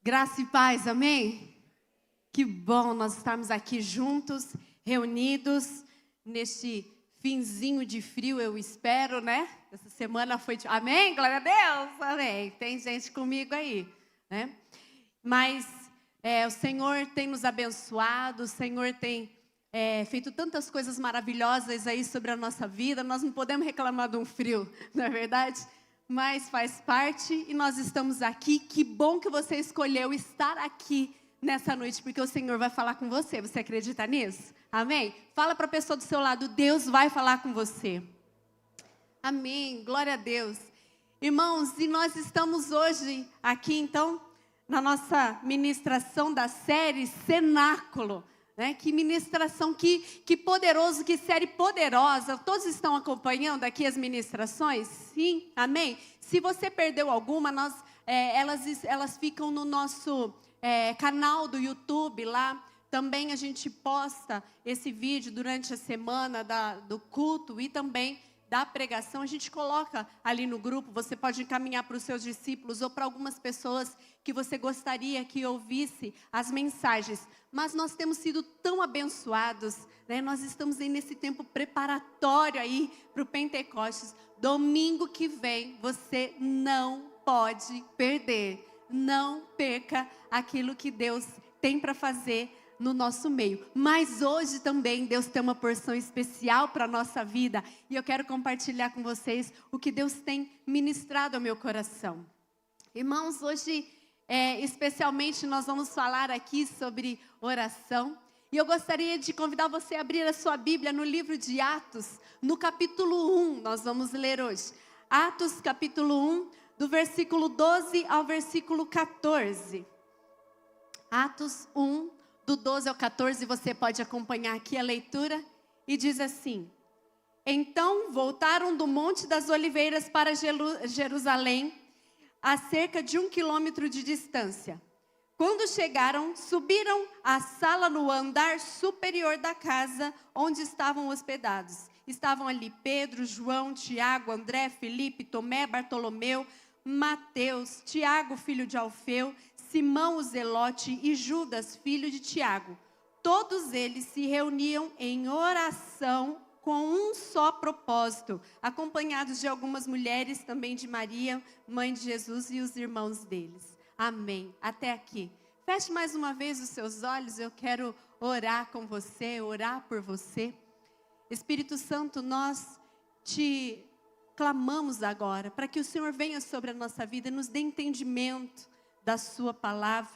Graça e paz, amém? Que bom nós estarmos aqui juntos, reunidos, neste finzinho de frio, eu espero, né? Essa semana foi... Amém? Glória a Deus! Amém. Tem gente comigo aí, né? Mas o Senhor tem nos abençoado, o Senhor tem feito tantas coisas maravilhosas aí sobre a nossa vida. Nós não podemos reclamar de um frio, não é verdade? Mas faz parte e nós estamos aqui. Que bom que você escolheu estar aqui nessa noite, porque o Senhor vai falar com você. Você acredita nisso? Amém? Fala para a pessoa do seu lado, Deus vai falar com você. Amém, glória a Deus. Irmãos, e nós estamos hoje aqui então, na nossa ministração da série Cenáculo. Que ministração, que poderoso, que série poderosa. Todos estão acompanhando aqui as ministrações? Sim, amém? Se você perdeu alguma, elas ficam no nosso canal do YouTube lá. Também a gente posta esse vídeo durante a semana do culto e também da pregação. A gente coloca ali no grupo, você pode encaminhar para os seus discípulos ou para algumas pessoas que você gostaria que ouvisse as mensagens. Mas nós temos sido tão abençoados, né? Nós estamos aí nesse tempo preparatório aí para o Pentecostes. Domingo que vem, você não pode perder. Não perca aquilo que Deus tem para fazer no nosso meio. Mas hoje também Deus tem uma porção especial para a nossa vida. E eu quero compartilhar com vocês o que Deus tem ministrado ao meu coração. Irmãos, hoje especialmente nós vamos falar aqui sobre oração. E eu gostaria de convidar você a abrir a sua Bíblia no livro de Atos, no capítulo 1, nós vamos ler hoje. Atos capítulo 1, do versículo 12 ao versículo 14. Atos 1, do 12 ao 14, você pode acompanhar aqui a leitura. E diz assim: Então voltaram do Monte das Oliveiras para Jerusalém, a cerca de 1 quilômetro de distância. Quando chegaram, subiram à sala no andar superior da casa onde estavam hospedados. Estavam ali Pedro, João, Tiago, André, Filipe, Tomé, Bartolomeu, Mateus, Tiago, filho de Alfeu, Simão o Zelote e Judas, filho de Tiago. Todos eles se reuniam em oração com um só propósito, acompanhados de algumas mulheres, também de Maria, mãe de Jesus, e os irmãos deles. Amém. Até aqui. Feche mais uma vez os seus olhos, eu quero orar com você, orar por você. Espírito Santo, nós te clamamos agora, para que o Senhor venha sobre a nossa vida, nos dê entendimento da sua palavra,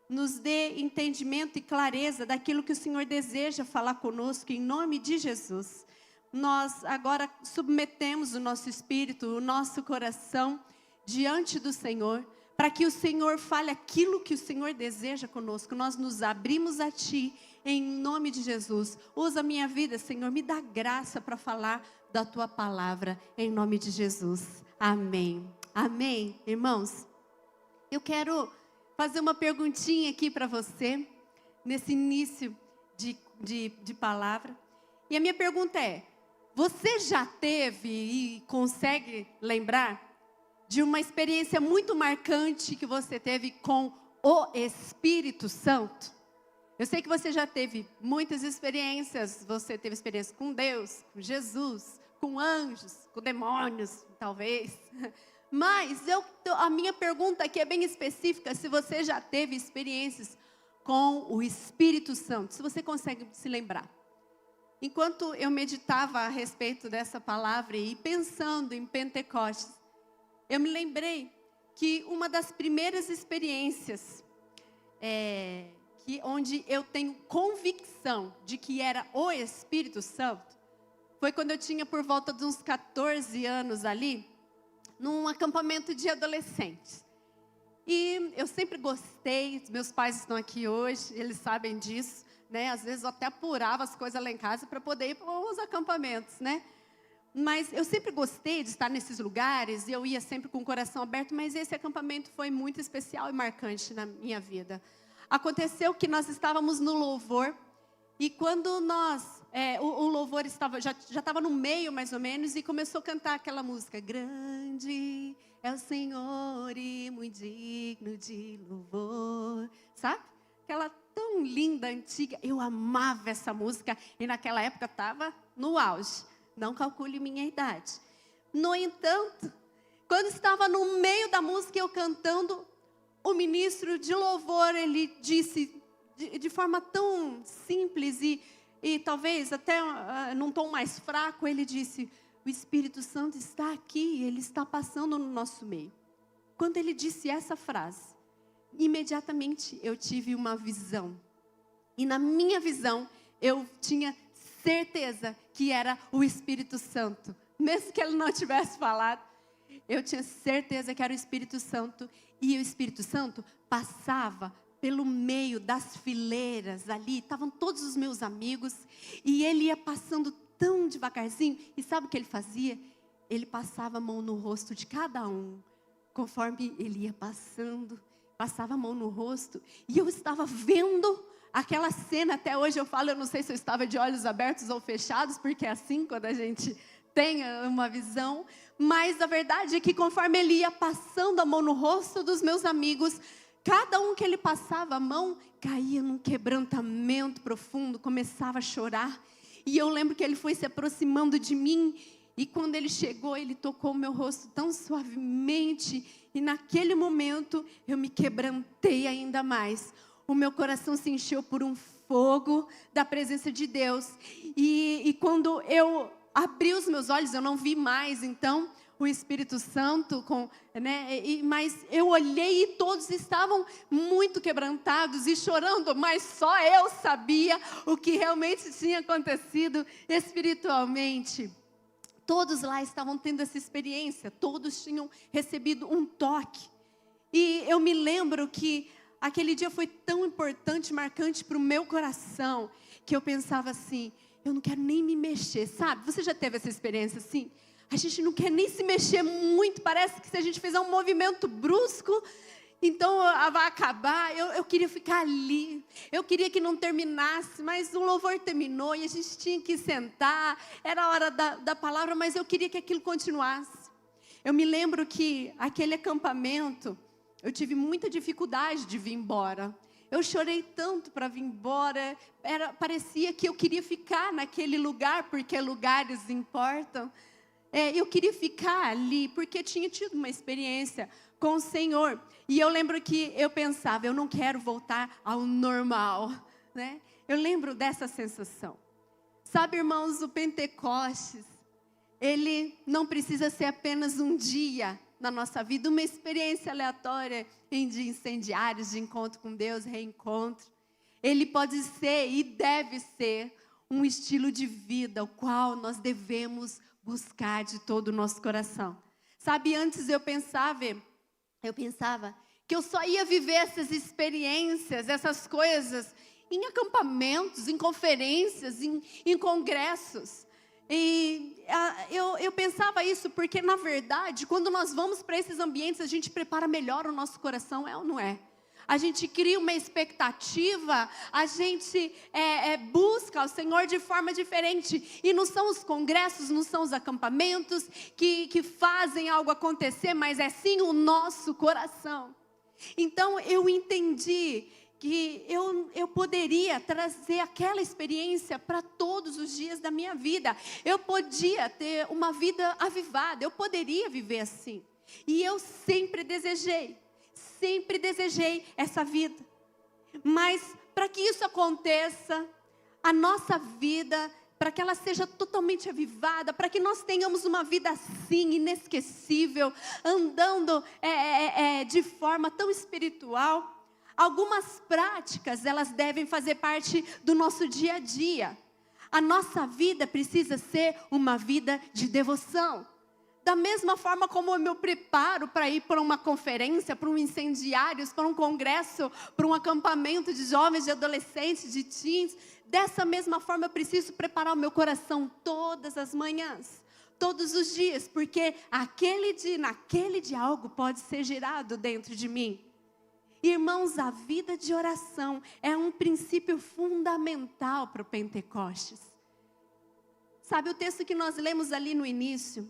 nos dê entendimento e clareza daquilo que o Senhor deseja falar conosco, em nome de Jesus. Nós agora submetemos o nosso espírito, o nosso coração diante do Senhor, para que o Senhor fale aquilo que o Senhor deseja conosco. Nós nos abrimos a Ti, em nome de Jesus. Usa a minha vida, Senhor, me dá graça para falar da Tua palavra, em nome de Jesus. Amém. Amém, irmãos? Eu quero fazer uma perguntinha aqui para você, nesse início de palavra. E a minha pergunta é: você já teve e consegue lembrar de uma experiência muito marcante que você teve com o Espírito Santo? Eu sei que você já teve muitas experiências. Você teve experiência com Deus, com Jesus, com anjos, com demônios, talvez. Mas a minha pergunta aqui é bem específica: se você já teve experiências com o Espírito Santo, se você consegue se lembrar. Enquanto eu meditava a respeito dessa palavra e pensando em Pentecostes, eu me lembrei que uma das primeiras experiências onde eu tenho convicção de que era o Espírito Santo, foi quando eu tinha por volta de uns 14 anos ali, num acampamento de adolescentes. E eu sempre gostei, meus pais estão aqui hoje, eles sabem disso, né? Às vezes eu até apurava as coisas lá em casa para poder ir para os acampamentos, né? Mas eu sempre gostei de estar nesses lugares, e eu ia sempre com o coração aberto, mas esse acampamento foi muito especial e marcante na minha vida. Aconteceu que nós estávamos no louvor, e quando o louvor já estava no meio mais ou menos, e começou a cantar aquela música, grande é o Senhor e muito digno de louvor. Sabe? Aquela tão linda, antiga. Eu amava essa música e naquela época estava no auge. Não calcule minha idade. No entanto, quando estava no meio da música, eu cantando, o ministro de louvor, ele disse de forma tão simples e talvez até num tom mais fraco, ele disse: o Espírito Santo está aqui, ele está passando no nosso meio. Quando ele disse essa frase, imediatamente eu tive uma visão. E na minha visão, eu tinha certeza que era o Espírito Santo. Mesmo que ele não tivesse falado, eu tinha certeza que era o Espírito Santo. E o Espírito Santo passava pelo meio das fileiras ali. Estavam todos os meus amigos. E ele ia passando tão devagarzinho. E sabe o que ele fazia? Ele passava a mão no rosto de cada um. Conforme ele ia passando, passava a mão no rosto. E eu estava vendo aquela cena. Até hoje eu falo, eu não sei se eu estava de olhos abertos ou fechados. Porque é assim quando a gente tem uma visão. Mas a verdade é que conforme ele ia passando a mão no rosto dos meus amigos, cada um que ele passava a mão, caía num quebrantamento profundo, começava a chorar. E eu lembro que ele foi se aproximando de mim, e quando ele chegou, ele tocou o meu rosto tão suavemente, e naquele momento, eu me quebrantei ainda mais. O meu coração se encheu por um fogo da presença de Deus, e quando eu abri os meus olhos, eu não vi mais, então, o Espírito Santo, mas eu olhei e todos estavam muito quebrantados e chorando, mas só eu sabia o que realmente tinha acontecido espiritualmente. Todos lá estavam tendo essa experiência, todos tinham recebido um toque. E eu me lembro que aquele dia foi tão importante, marcante para o meu coração, que eu pensava assim: eu não quero nem me mexer, sabe? Você já teve essa experiência assim? A gente não quer nem se mexer muito, parece que se a gente fizer um movimento brusco, então vai acabar. Eu queria ficar ali, eu queria que não terminasse, mas o louvor terminou e a gente tinha que sentar, era a hora da palavra, mas eu queria que aquilo continuasse. Eu me lembro que aquele acampamento, eu tive muita dificuldade de vir embora. Eu chorei tanto para vir embora, parecia que eu queria ficar naquele lugar, porque lugares importam. Eu queria ficar ali, porque tinha tido uma experiência com o Senhor. E eu lembro que eu pensava, eu não quero voltar ao normal, né? Eu lembro dessa sensação. Sabe, irmãos, o Pentecostes, ele não precisa ser apenas um dia na nossa vida, uma experiência aleatória em dias incendiários, de encontro com Deus, reencontro. Ele pode ser e deve ser um estilo de vida, o qual nós devemos buscar de todo o nosso coração. Sabe, antes eu pensava que eu só ia viver essas experiências, essas coisas, em acampamentos, em conferências, em congressos. E eu pensava isso porque, na verdade, quando nós vamos para esses ambientes, a gente prepara melhor o nosso coração, é ou não é? A gente cria uma expectativa, a gente busca o Senhor de forma diferente. E não são os congressos, não são os acampamentos que fazem algo acontecer, mas é sim o nosso coração. Então eu entendi que eu poderia trazer aquela experiência para todos os dias da minha vida. Eu podia ter uma vida avivada, eu poderia viver assim. E eu sempre desejei essa vida. Mas para que isso aconteça, a nossa vida, para que ela seja totalmente avivada, para que nós tenhamos uma vida assim, inesquecível, andando de forma tão espiritual, algumas práticas, elas devem fazer parte do nosso dia a dia. A nossa vida precisa ser uma vida de devoção. Da mesma forma como eu me preparo para ir para uma conferência, para um incendiários, para um congresso, para um acampamento de jovens, de adolescentes, de teens, dessa mesma forma eu preciso preparar o meu coração todas as manhãs, todos os dias, porque naquele dia algo pode ser gerado dentro de mim. Irmãos, a vida de oração é um princípio fundamental para o Pentecostes. Sabe o texto que nós lemos ali no início?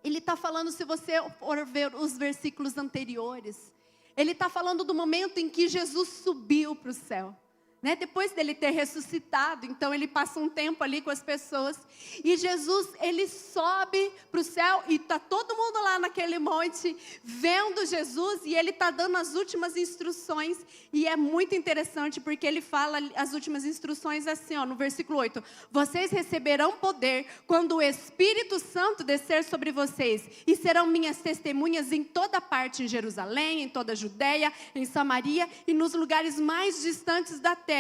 ele está falando, se você for ver os versículos anteriores, ele está falando do momento em que Jesus subiu para o céu. Né? Depois dele ter ressuscitado, então ele passa um tempo ali com as pessoas. E Jesus, ele sobe para o céu e está todo mundo lá naquele monte, vendo Jesus. E ele está dando as últimas instruções. E é muito interessante, porque ele fala as últimas instruções assim, ó, no versículo 8. Vocês receberão poder quando o Espírito Santo descer sobre vocês. E serão minhas testemunhas em toda parte, em Jerusalém, em toda a Judeia, em Samaria e nos lugares mais distantes da terra.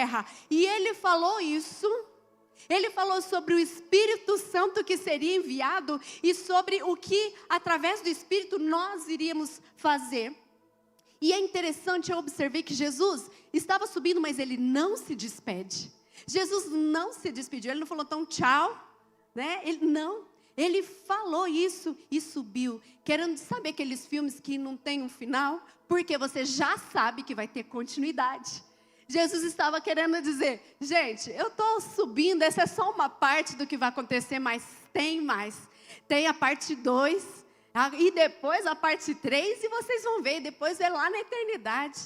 E ele falou isso, ele falou sobre o Espírito Santo que seria enviado e sobre o que, através do Espírito, nós iríamos fazer. E é interessante, eu observei que Jesus estava subindo, mas ele não se despede. Jesus não se despediu, ele não falou tão tchau, né? Ele falou isso e subiu, querendo saber aqueles filmes que não tem um final, porque você já sabe que vai ter continuidade. Jesus estava querendo dizer, gente, eu estou subindo, essa é só uma parte do que vai acontecer, mas tem mais. Tem a parte 2, e depois a parte 3, e vocês vão ver, depois é lá na eternidade.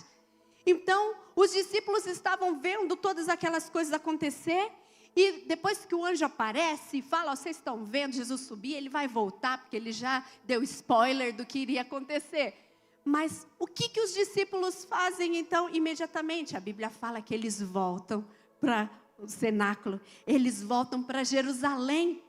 Então, os discípulos estavam vendo todas aquelas coisas acontecer, e depois que o anjo aparece e fala, vocês estão vendo Jesus subir, ele vai voltar, porque ele já deu spoiler do que iria acontecer. Mas o que os discípulos fazem então imediatamente? A Bíblia fala que eles voltam para o cenáculo, eles voltam para Jerusalém.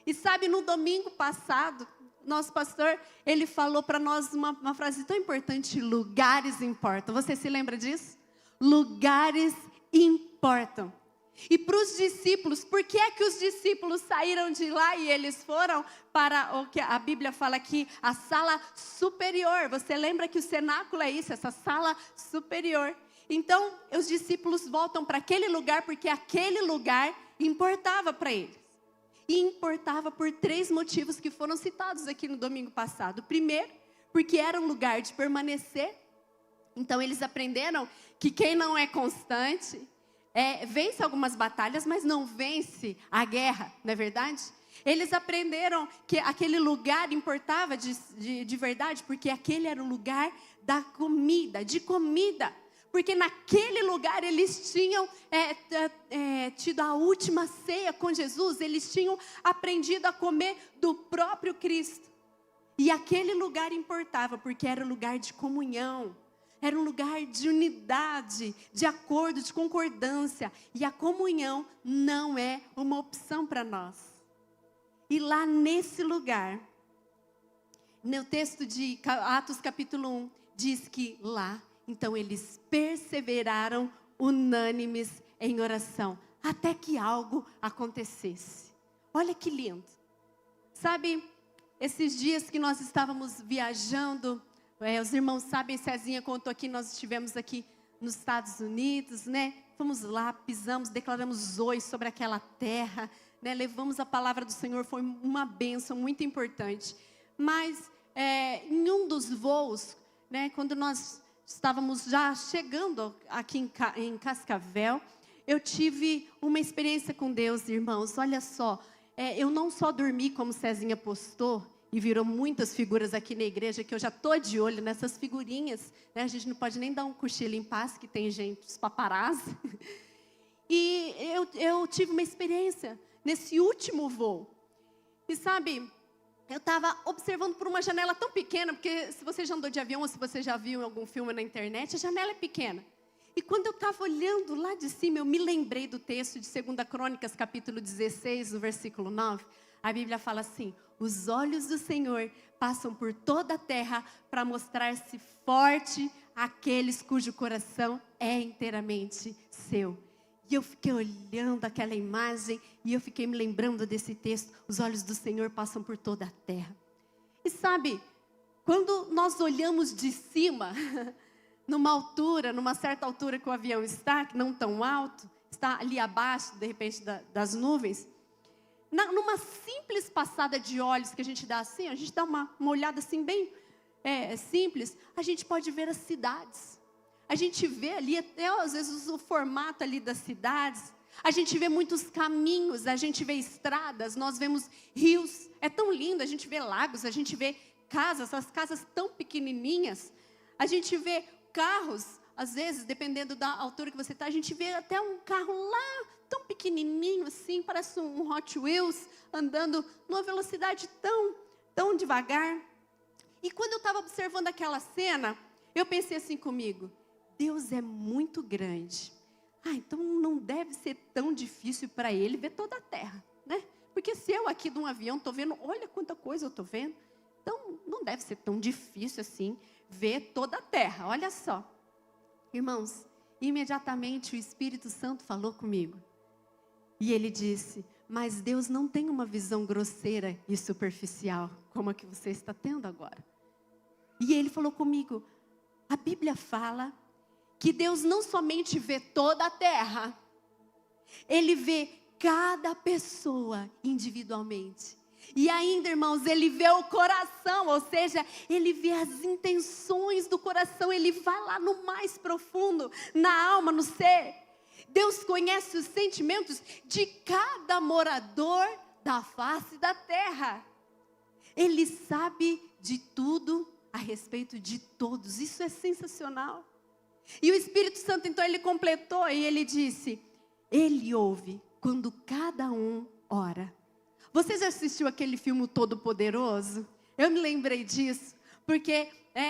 E sabe, no domingo passado, nosso pastor, ele falou para nós uma frase tão importante, lugares importam. Você se lembra disso? Lugares importam. E para os discípulos, por que é que os discípulos saíram de lá e eles foram para o que a Bíblia fala aqui, a sala superior? Você lembra que o cenáculo é isso, essa sala superior. Então, os discípulos voltam para aquele lugar porque aquele lugar importava para eles. E importava por 3 motivos que foram citados aqui no domingo passado. Primeiro, porque era um lugar de permanecer. Então, eles aprenderam que quem não é constante... vence algumas batalhas, mas não vence a guerra, não é verdade? Eles aprenderam que aquele lugar importava de verdade, porque aquele era o lugar da comida, de comida. Porque naquele lugar eles tinham tido a última ceia com Jesus, eles tinham aprendido a comer do próprio Cristo. E aquele lugar importava, porque era um lugar de comunhão. Era um lugar de unidade, de acordo, de concordância. E a comunhão não é uma opção para nós. E lá nesse lugar, no texto de Atos capítulo 1, diz que lá, então eles perseveraram unânimes em oração, até que algo acontecesse. Olha que lindo. Sabe, esses dias que nós estávamos viajando... os irmãos sabem, Cezinha contou aqui, nós estivemos aqui nos Estados Unidos, né? Fomos lá, pisamos, declaramos oi sobre aquela terra, né? Levamos a palavra do Senhor, foi uma bênção muito importante. Mas em um dos voos, né? Quando nós estávamos já chegando aqui em Cascavel, eu tive uma experiência com Deus, irmãos. Olha só, eu não só dormi como Cezinha postou, e virou muitas figuras aqui na igreja, que eu já estou de olho nessas figurinhas, né? A gente não pode nem dar um cochilo em paz, que tem gente, os paparazzi. E eu tive uma experiência nesse último voo. E sabe, eu estava observando por uma janela tão pequena, porque se você já andou de avião, ou se você já viu algum filme na internet, a janela é pequena. E quando eu estava olhando lá de cima, eu me lembrei do texto de 2 Crônicas, capítulo 16, no versículo 9. A Bíblia fala assim, os olhos do Senhor passam por toda a terra para mostrar-se forte àqueles cujo coração é inteiramente seu. E eu fiquei olhando aquela imagem e eu fiquei me lembrando desse texto, os olhos do Senhor passam por toda a terra. E sabe, quando nós olhamos de cima, numa certa altura que o avião está, que não tão alto, está ali abaixo, de repente, das nuvens, numa simples passada de olhos que a gente dá assim, a gente dá uma olhada assim bem simples, a gente pode ver as cidades. A gente vê ali até às vezes o formato ali das cidades, A gente vê muitos caminhos, a gente vê estradas, nós vemos rios. É tão lindo, a gente vê lagos, a gente vê casas, as casas tão pequenininhas. A gente vê carros, às vezes, dependendo da altura que você está, a gente vê até um carro lá, tão pequenininho assim, parece um Hot Wheels, andando numa velocidade tão devagar. E quando eu estava observando aquela cena, eu pensei assim comigo, Deus é muito grande. Então não deve ser tão difícil para Ele ver toda a terra, né? Porque se eu aqui de um avião estou vendo, olha quanta coisa eu estou vendo. Então não deve ser tão difícil assim ver toda a terra, olha só. Irmãos, imediatamente o Espírito Santo falou comigo. E ele disse, mas Deus não tem uma visão grosseira e superficial, como a que você está tendo agora. E ele falou comigo, a Bíblia fala que Deus não somente vê toda a terra, Ele vê cada pessoa individualmente. E ainda, irmãos, Ele vê o coração, ou seja, Ele vê as intenções do coração, Ele vai lá no mais profundo, na alma, no ser. Deus conhece os sentimentos de cada morador da face da terra. Ele sabe de tudo a respeito de todos. Isso é sensacional. E o Espírito Santo, então, ele completou e ele disse, Ele ouve quando cada um ora. Você já assistiu aquele filme Todo-Poderoso? Eu me lembrei disso, porque,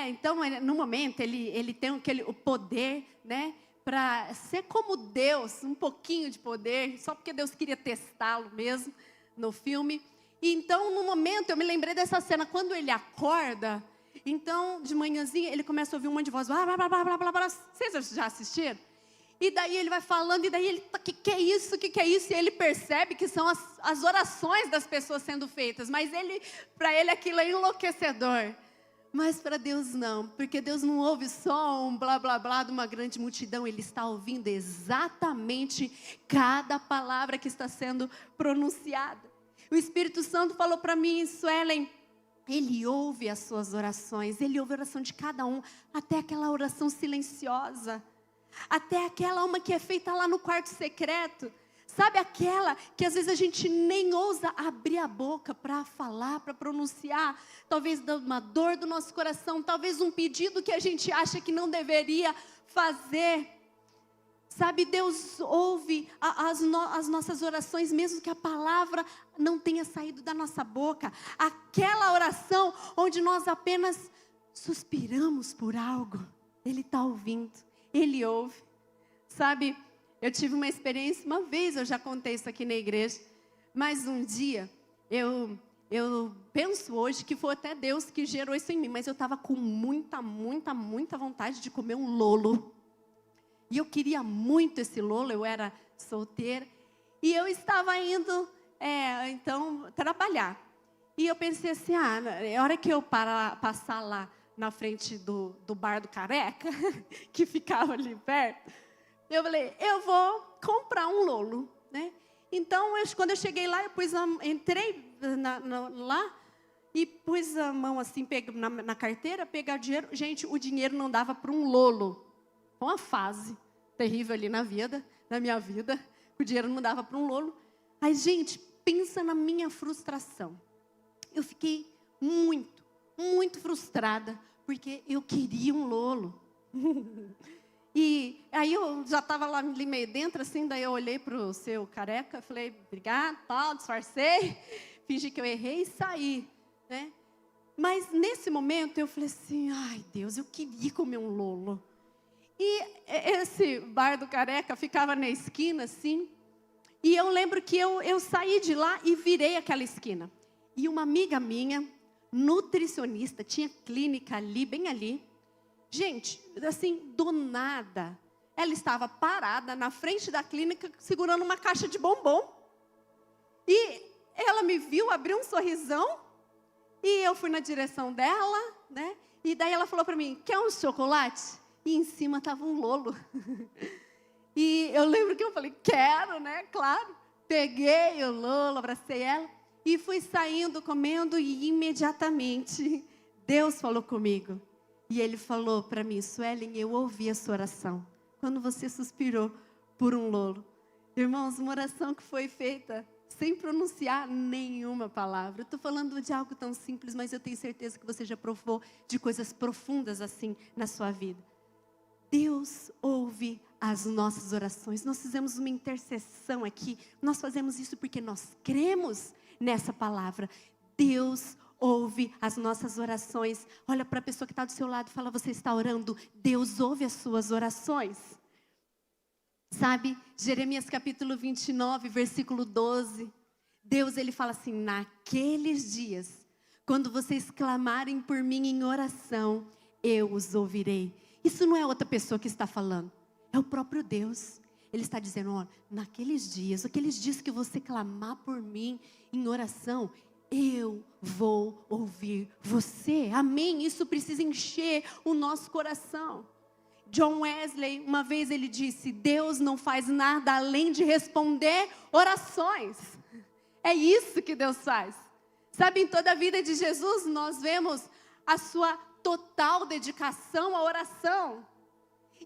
então, no momento, ele tem o poder, né, para ser como Deus, um pouquinho de poder, só porque Deus queria testá-lo mesmo, no filme. E então, no momento, eu me lembrei dessa cena, quando ele acorda, então, de manhãzinha, ele começa a ouvir um monte de voz, blá, blá, blá, blá, blá, blá. Vocês já assistiram? E daí ele vai falando, e daí ele, que é isso, que é isso? E ele percebe que são as orações das pessoas sendo feitas, mas para ele aquilo é enlouquecedor. Mas para Deus não, porque Deus não ouve só um blá, blá, blá de uma grande multidão, Ele está ouvindo exatamente cada palavra que está sendo pronunciada. O Espírito Santo falou para mim, Suelen, Ele ouve as suas orações, Ele ouve a oração de cada um, até aquela oração silenciosa, até aquela uma que é feita lá no quarto secreto. Sabe aquela que às vezes a gente nem ousa abrir a boca para falar, para pronunciar, talvez uma dor do nosso coração, talvez um pedido que a gente acha que não deveria fazer. Sabe, Deus ouve as nossas orações, mesmo que a palavra não tenha saído da nossa boca. Aquela oração onde nós apenas suspiramos por algo, Ele está ouvindo, Ele ouve. Sabe, eu tive uma experiência, uma vez eu já contei isso aqui na igreja, mas um dia, eu penso hoje que foi até Deus que gerou isso em mim, mas eu estava com muita vontade de comer um lolo. E eu queria muito esse lolo, eu era solteira, e eu estava indo, então, trabalhar. E eu pensei assim, a hora que eu passar lá na frente do bar do Careca, que ficava ali perto, eu falei, eu vou comprar um lolo, né? Então, quando eu cheguei lá, entrei lá e pus a mão assim, na carteira, pegar dinheiro. Gente, o dinheiro não dava para um lolo. Uma fase terrível ali na minha vida. O dinheiro não dava para um lolo. Aí, gente, pensa na minha frustração. Eu fiquei muito frustrada, porque eu queria um lolo. E aí eu já estava lá ali meio dentro, assim, daí eu olhei para o seu Careca, falei, obrigado, tal, disfarcei, fingi que eu errei e saí, né? Mas nesse momento eu falei assim, ai Deus, eu queria comer um lolo. E esse bar do Careca ficava na esquina, assim, e eu lembro que eu saí de lá e virei aquela esquina. E uma amiga minha, nutricionista, tinha clínica ali, bem ali. Gente, assim, do nada, ela estava parada na frente da clínica, segurando uma caixa de bombom. E ela me viu, abriu um sorrisão, e eu fui na direção dela, né? E daí ela falou para mim, quer um chocolate? E em cima estava um lolo. E eu lembro que eu falei, quero, né? Claro. Peguei o lolo, abracei ela, e fui saindo, comendo, e imediatamente Deus falou comigo. E Ele falou para mim, Suelen, eu ouvi a sua oração, quando você suspirou por um lolo. Irmãos, uma oração que foi feita sem pronunciar nenhuma palavra. Eu estou falando de algo tão simples, mas eu tenho certeza que você já provou de coisas profundas assim na sua vida. Deus ouve as nossas orações. Nós fizemos uma intercessão aqui. Nós fazemos isso porque nós cremos nessa palavra. Deus ouve as nossas orações. Olha para a pessoa que está do seu lado e fala: você está orando? Deus ouve as suas orações. Sabe, Jeremias capítulo 29, versículo 12. Deus, ele fala assim: naqueles dias, quando vocês clamarem por mim em oração, eu os ouvirei. Isso não é outra pessoa que está falando, é o próprio Deus. Ele está dizendo: ó, naqueles dias, aqueles dias que você clamar por mim em oração, eu vou ouvir você. Amém? Isso precisa encher o nosso coração. John Wesley, uma vez ele disse: Deus não faz nada além de responder orações. É isso que Deus faz. Sabe, em toda a vida de Jesus, nós vemos a sua total dedicação à oração.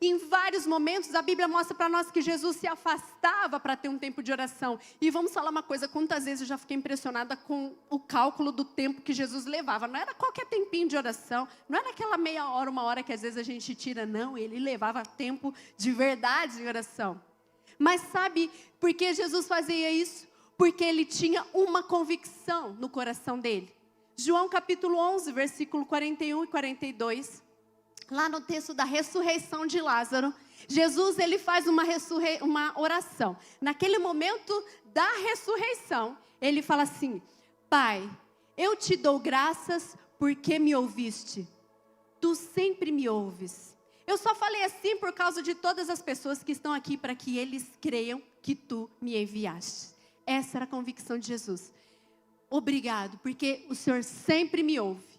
Em vários momentos, a Bíblia mostra para nós que Jesus se afastava para ter um tempo de oração. E vamos falar uma coisa: quantas vezes eu já fiquei impressionada com o cálculo do tempo que Jesus levava. Não era qualquer tempinho de oração, não era aquela meia hora, uma hora que às vezes a gente tira, não. Ele levava tempo de verdade em oração. Mas sabe por que Jesus fazia isso? Porque ele tinha uma convicção no coração dele. João capítulo 11, versículo 41 e 42. Lá no texto da ressurreição de Lázaro, Jesus, ele faz uma oração. Naquele momento da ressurreição, ele fala assim: Pai, eu te dou graças porque me ouviste. Tu sempre me ouves. Eu só falei assim por causa de todas as pessoas que estão aqui, para que eles creiam que tu me enviaste. Essa era a convicção de Jesus. Obrigado, porque o Senhor sempre me ouve.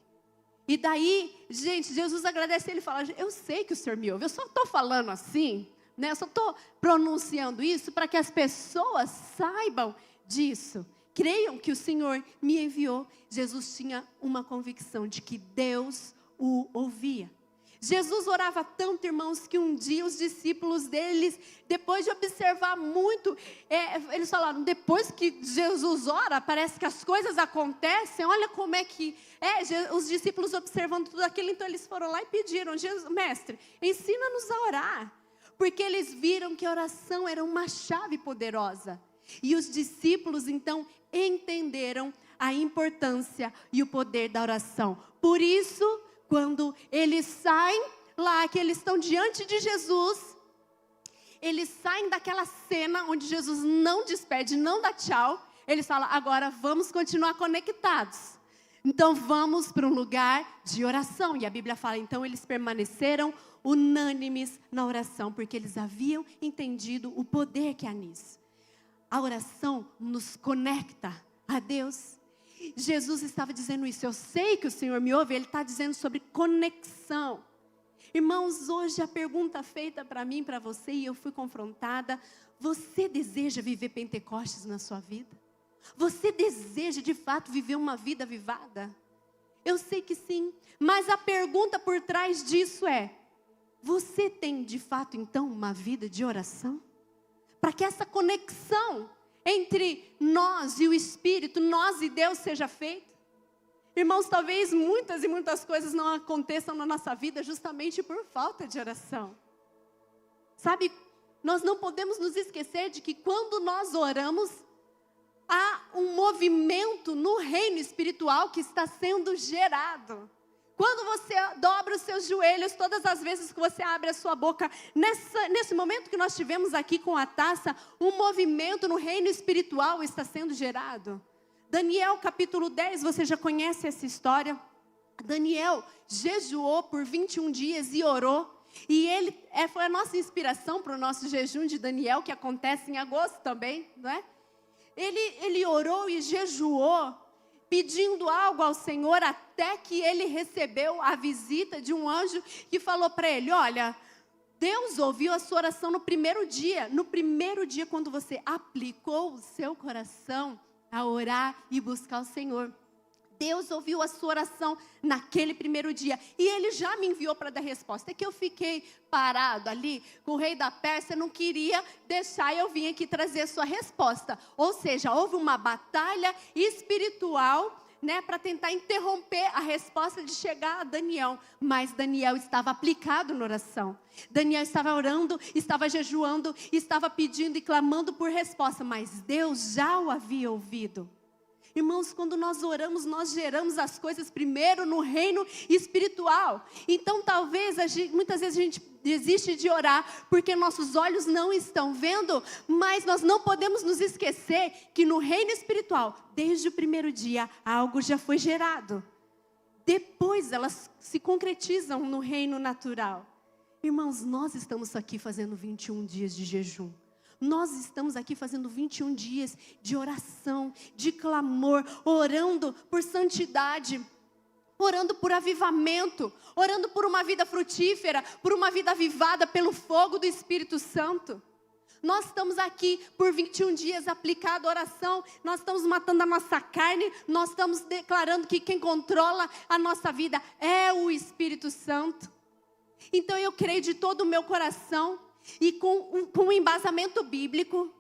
E daí, gente, Jesus agradece, ele fala: eu sei que o Senhor me ouve, eu só estou falando assim, né? Eu só estou pronunciando isso para que as pessoas saibam disso, creiam que o Senhor me enviou. Jesus tinha uma convicção de que Deus o ouvia. Jesus orava tanto, irmãos, que um dia os discípulos deles, depois de observar muito, eles falaram: depois que Jesus ora, parece que as coisas acontecem. Olha como é que os discípulos observando tudo aquilo. Então eles foram lá e pediram: Jesus, mestre, ensina-nos a orar. Porque eles viram que a oração era uma chave poderosa. E os discípulos então entenderam a importância e o poder da oração. Por isso, quando eles saem lá, que eles estão diante de Jesus, eles saem daquela cena onde Jesus não despede, não dá tchau. Eles falam: agora vamos continuar conectados. Então vamos para um lugar de oração. E a Bíblia fala: então eles permaneceram unânimes na oração, porque eles haviam entendido o poder que há nisso. A oração nos conecta a Deus. Jesus estava dizendo isso: eu sei que o Senhor me ouve. Ele está dizendo sobre conexão. Irmãos, hoje a pergunta feita para mim, para você, e eu fui confrontada: você deseja viver Pentecostes na sua vida? Você deseja de fato viver uma vida avivada? Eu sei que sim, mas a pergunta por trás disso é: você tem de fato então uma vida de oração? Para que essa conexão entre nós e o Espírito, nós e Deus seja feita. Irmãos, talvez muitas e muitas coisas não aconteçam na nossa vida justamente por falta de oração. Sabe, nós não podemos nos esquecer de que quando nós oramos, há um movimento no reino espiritual que está sendo gerado. Quando você dobra os seus joelhos, todas as vezes que você abre a sua boca, nesse momento que nós tivemos aqui com a taça, um movimento no reino espiritual está sendo gerado. Daniel capítulo 10, você já conhece essa história? Daniel jejuou por 21 dias e orou. E foi a nossa inspiração para o nosso jejum de Daniel, que acontece em agosto também, não é? Ele orou e jejuou, pedindo algo ao Senhor, até que ele recebeu a visita de um anjo que falou para ele: olha, Deus ouviu a sua oração no primeiro dia. No primeiro dia, quando você aplicou o seu coração a orar e buscar o Senhor, Deus ouviu a sua oração naquele primeiro dia. E Ele já me enviou para dar resposta. É que eu fiquei parado ali com o rei da Pérsia, não queria deixar eu vim aqui trazer a sua resposta. Ou seja, houve uma batalha espiritual, né, para tentar interromper a resposta de chegar a Daniel. Mas Daniel estava aplicado na oração. Daniel estava orando, estava jejuando, estava pedindo e clamando por resposta. Mas Deus já o havia ouvido. Irmãos, quando nós oramos, nós geramos as coisas primeiro no reino espiritual. Então, talvez, muitas vezes a gente desiste de orar porque nossos olhos não estão vendo, mas nós não podemos nos esquecer que no reino espiritual, desde o primeiro dia, algo já foi gerado. Depois elas se concretizam no reino natural. Irmãos, nós estamos aqui fazendo 21 dias de jejum. Nós estamos aqui fazendo 21 dias de oração, de clamor, orando por santidade, orando por avivamento, orando por uma vida frutífera, por uma vida avivada pelo fogo do Espírito Santo. Nós estamos aqui por 21 dias aplicado a oração, nós estamos matando a nossa carne, nós estamos declarando que quem controla a nossa vida é o Espírito Santo. Então eu creio de todo o meu coração, e com um embasamento bíblico,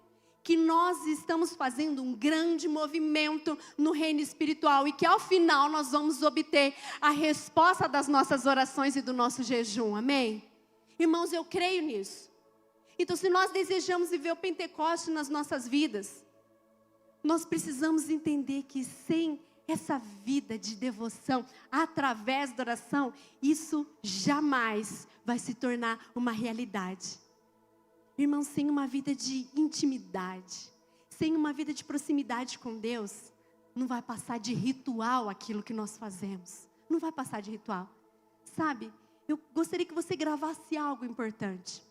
que nós estamos fazendo um grande movimento no reino espiritual e que ao final nós vamos obter a resposta das nossas orações e do nosso jejum, amém? Irmãos, eu creio nisso. Então, se nós desejamos viver o Pentecoste nas nossas vidas, nós precisamos entender que sem essa vida de devoção, através da oração, isso jamais vai se tornar uma realidade. Irmãos, sem uma vida de intimidade, sem uma vida de proximidade com Deus, não vai passar de ritual aquilo que nós fazemos. Não vai passar de ritual. Sabe, eu gostaria que você gravasse algo importante.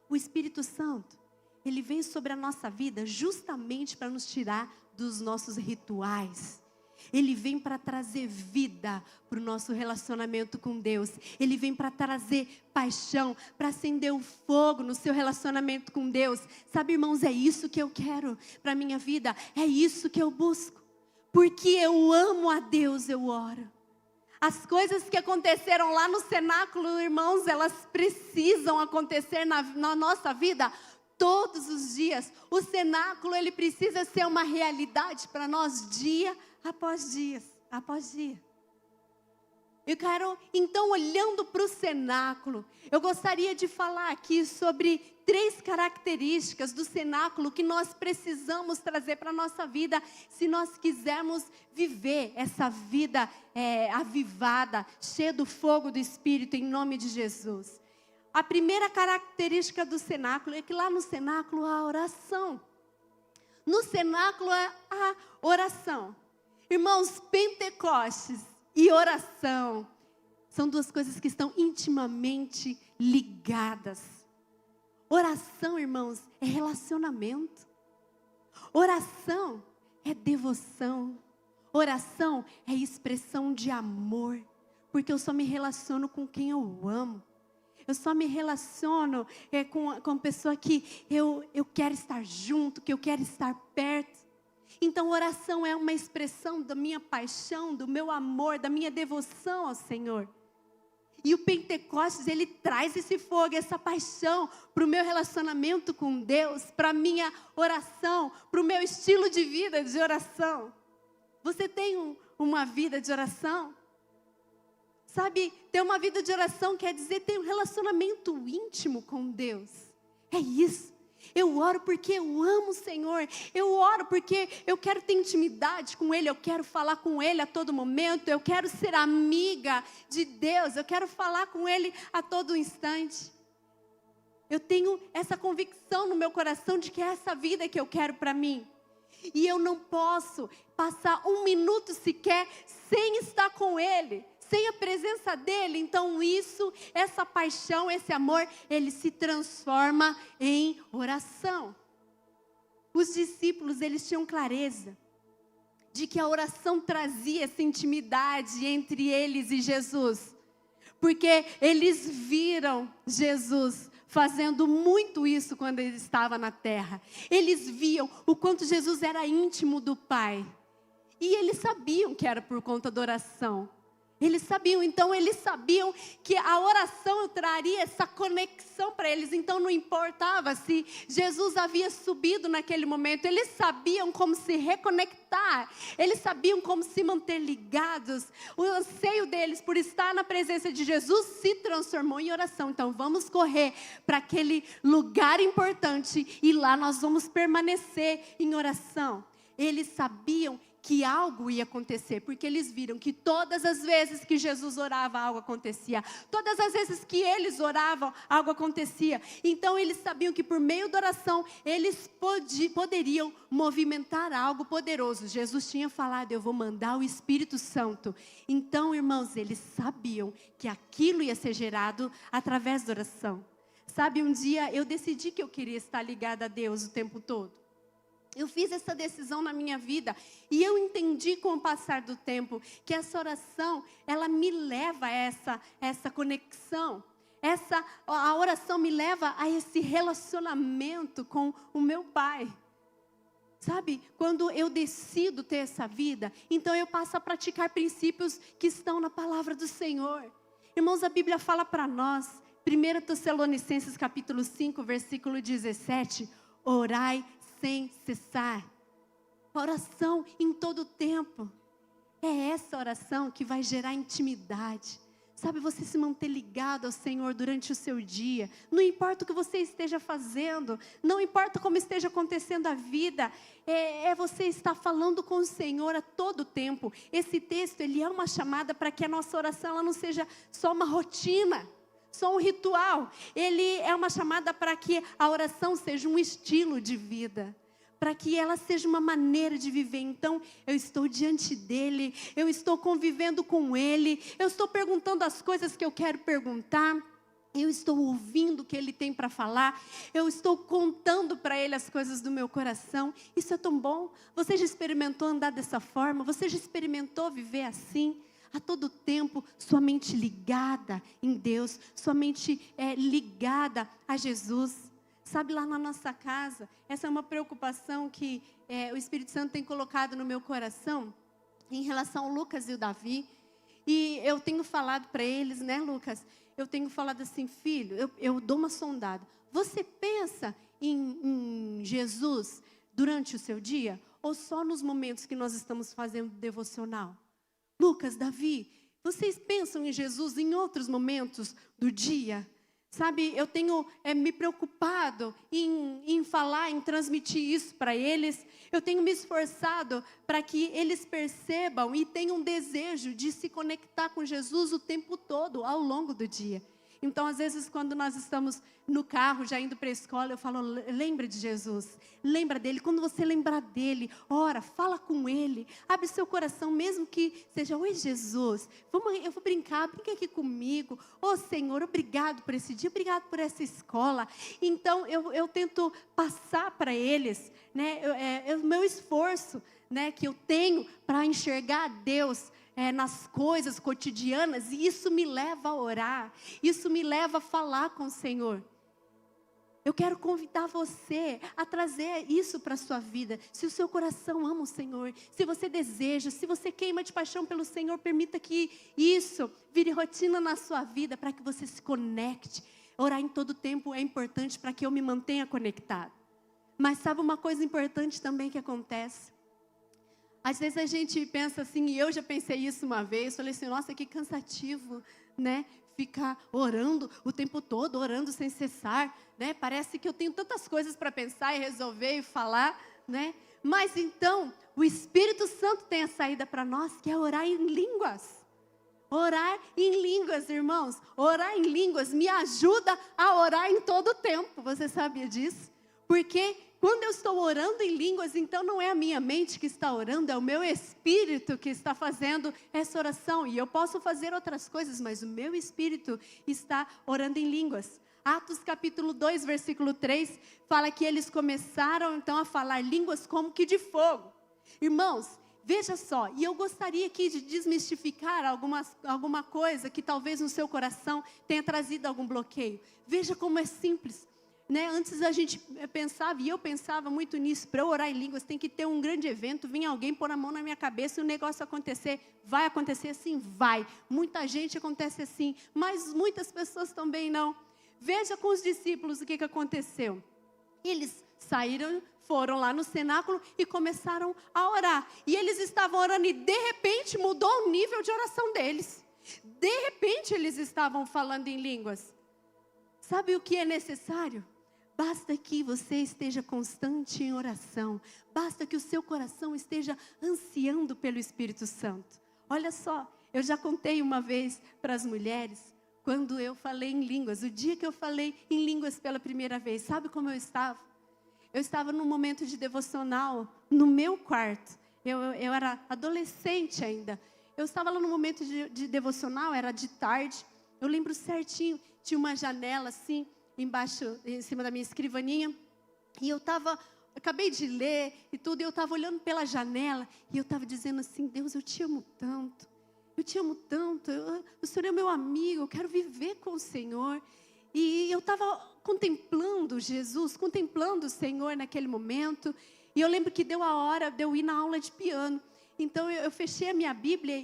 O Espírito Santo, Ele vem sobre a nossa vida justamente para nos tirar dos nossos rituais. Ele vem para trazer vida para o nosso relacionamento com Deus. Ele vem para trazer paixão, para acender o fogo no seu relacionamento com Deus. Sabe, irmãos, é isso que eu quero para a minha vida. É isso que eu busco. Porque eu amo a Deus, eu oro. As coisas que aconteceram lá no cenáculo, irmãos, elas precisam acontecer na nossa vida todos os dias. O cenáculo, ele precisa ser uma realidade para nós dia após dia. Eu quero, então, olhando para o cenáculo, eu gostaria de falar aqui sobre 3 características do cenáculo que nós precisamos trazer para a nossa vida, se nós quisermos viver essa vida avivada, cheia do fogo do Espírito, em nome de Jesus. A primeira característica do cenáculo é que lá no cenáculo há oração. No cenáculo há a oração. Irmãos, Pentecostes e oração são 2 coisas que estão intimamente ligadas. Oração, irmãos, é relacionamento. Oração é devoção. Oração é expressão de amor. Porque eu só me relaciono com quem eu amo. Eu só me relaciono com pessoa que eu quero estar junto, que eu quero estar perto. Então, oração é uma expressão da minha paixão, do meu amor, da minha devoção ao Senhor. E o Pentecostes, ele traz esse fogo, essa paixão para o meu relacionamento com Deus, para a minha oração, para o meu estilo de vida de oração. Você tem uma vida de oração? Sabe, ter uma vida de oração quer dizer ter um relacionamento íntimo com Deus. É isso. Eu oro porque eu amo o Senhor. Eu oro porque eu quero ter intimidade com Ele. Eu quero falar com Ele a todo momento. Eu quero ser amiga de Deus. Eu quero falar com Ele a todo instante. Eu tenho essa convicção no meu coração de que é essa vida que eu quero para mim. E eu não posso passar 1 minuto sequer sem estar com Ele, sem a presença dEle. Então essa paixão, esse amor, ele se transforma em oração. Os discípulos, eles tinham clareza de que a oração trazia essa intimidade entre eles e Jesus. Porque eles viram Jesus fazendo muito isso quando ele estava na terra. Eles viam o quanto Jesus era íntimo do Pai. E eles sabiam que era por conta da oração. Eles sabiam que a oração traria essa conexão para eles. Então não importava se Jesus havia subido naquele momento. Eles sabiam como se reconectar. Eles sabiam como se manter ligados. O anseio deles por estar na presença de Jesus se transformou em oração. Então vamos correr para aquele lugar importante e lá nós vamos permanecer em oração. Eles sabiam que algo ia acontecer, porque eles viram que todas as vezes que Jesus orava, algo acontecia. Todas as vezes que eles oravam, algo acontecia. Então eles sabiam que por meio da oração, eles poderiam movimentar algo poderoso. Jesus tinha falado, eu vou mandar o Espírito Santo. Então, irmãos, eles sabiam que aquilo ia ser gerado através da oração. Sabe, um dia eu decidi que eu queria estar ligada a Deus o tempo todo. Eu fiz essa decisão na minha vida e eu entendi com o passar do tempo que essa oração, ela me leva a essa conexão. A oração me leva a esse relacionamento com o meu Pai. Sabe, quando eu decido ter essa vida, então eu passo a praticar princípios que estão na palavra do Senhor. Irmãos, a Bíblia fala para nós, 1 Tessalonicenses capítulo 5, versículo 17, orai sem cessar. Oração em todo tempo. É essa oração que vai gerar intimidade. Sabe, você se manter ligado ao Senhor durante o seu dia. Não importa o que você esteja fazendo. Não importa como esteja acontecendo a vida. É você estar falando com o Senhor a todo tempo. Esse texto, ele é uma chamada para que a nossa oração ela não seja só uma rotina. Só um ritual. Ele é uma chamada para que a oração seja um estilo de vida. Para que ela seja uma maneira de viver. Então, eu estou diante dEle. Eu estou convivendo com Ele. Eu estou perguntando as coisas que eu quero perguntar. Eu estou ouvindo o que Ele tem para falar. Eu estou contando para Ele as coisas do meu coração. Isso é tão bom. Você já experimentou andar dessa forma? Você já experimentou viver assim? A todo tempo, sua mente ligada em Deus, sua mente ligada a Jesus. Sabe, lá na nossa casa, essa é uma preocupação que o Espírito Santo tem colocado no meu coração, em relação ao Lucas e o Davi. E eu tenho falado para eles, né, Lucas? Eu tenho falado assim, filho, eu dou uma sondada. Você pensa em Jesus durante o seu dia? Ou só nos momentos que nós estamos fazendo devocional? Lucas, Davi, vocês pensam em Jesus em outros momentos do dia? Sabe, eu tenho me preocupado em falar, em transmitir isso para eles. Eu tenho me esforçado para que eles percebam e tenham desejo de se conectar com Jesus o tempo todo, ao longo do dia. Então, às vezes, quando nós estamos no carro, já indo para a escola, eu falo, lembra de Jesus, lembra dele. Quando você lembrar dele, ora, fala com ele, abre seu coração, mesmo que seja, oi Jesus, eu vou brincar, brinca aqui comigo. Ô Senhor, obrigado por esse dia, obrigado por essa escola. Então, eu tento passar para eles, né, o meu esforço, né, que eu tenho para enxergar Deus nas coisas cotidianas, e isso me leva a orar, isso me leva a falar com o Senhor. Eu quero convidar você a trazer isso para a sua vida. Se o seu coração ama o Senhor, se você deseja, se você queima de paixão pelo Senhor, permita que isso vire rotina na sua vida, para que você se conecte. Orar em todo tempo é importante para que eu me mantenha conectado. Mas sabe uma coisa importante também que acontece? Às vezes a gente pensa assim, e eu já pensei isso uma vez, falei assim, nossa, que cansativo, né? Ficar orando o tempo todo, orando sem cessar, né? Parece que eu tenho tantas coisas para pensar e resolver e falar, né? Mas então, o Espírito Santo tem a saída para nós, que é orar em línguas. Orar em línguas, irmãos. Orar em línguas me ajuda a orar em todo o tempo. Você sabia disso? Porque quando eu estou orando em línguas, então não é a minha mente que está orando, é o meu espírito que está fazendo essa oração. E eu posso fazer outras coisas, mas o meu espírito está orando em línguas. Atos capítulo 2, versículo 3, fala que eles começaram então a falar línguas como que de fogo. Irmãos, veja só, e eu gostaria aqui de desmistificar alguma coisa que talvez no seu coração tenha trazido algum bloqueio. Veja como é simples. né? Antes a gente pensava, e eu pensava muito nisso, para eu orar em línguas, tem que ter um grande evento, vir alguém pôr a mão na minha cabeça e o negócio acontecer. Vai acontecer assim? Vai. Muita gente acontece assim, mas muitas pessoas também não. Veja com os discípulos o que aconteceu. Eles saíram, foram lá no cenáculo e começaram a orar. E eles estavam orando e de repente mudou o nível de oração deles. De repente eles estavam falando em línguas. Sabe o que é necessário? Basta que você esteja constante em oração. Basta que o seu coração esteja ansiando pelo Espírito Santo. Olha só, eu já contei uma vez para as mulheres, quando eu falei em línguas. O dia que eu falei em línguas pela primeira vez, sabe como eu estava? Eu estava num momento de devocional no meu quarto. Eu era adolescente ainda. Eu estava lá no momento de devocional, era de tarde. Eu lembro certinho, tinha uma janela assim, embaixo, em cima da minha escrivaninha. E eu acabei de ler e tudo, e eu estava olhando pela janela. E eu estava dizendo assim, Deus, eu te amo tanto. Eu te amo tanto. O Senhor é meu amigo, eu quero viver com o Senhor. E eu estava contemplando Jesus, contemplando o Senhor naquele momento. E eu lembro que deu a hora de eu ir na aula de piano. Então eu fechei a minha Bíblia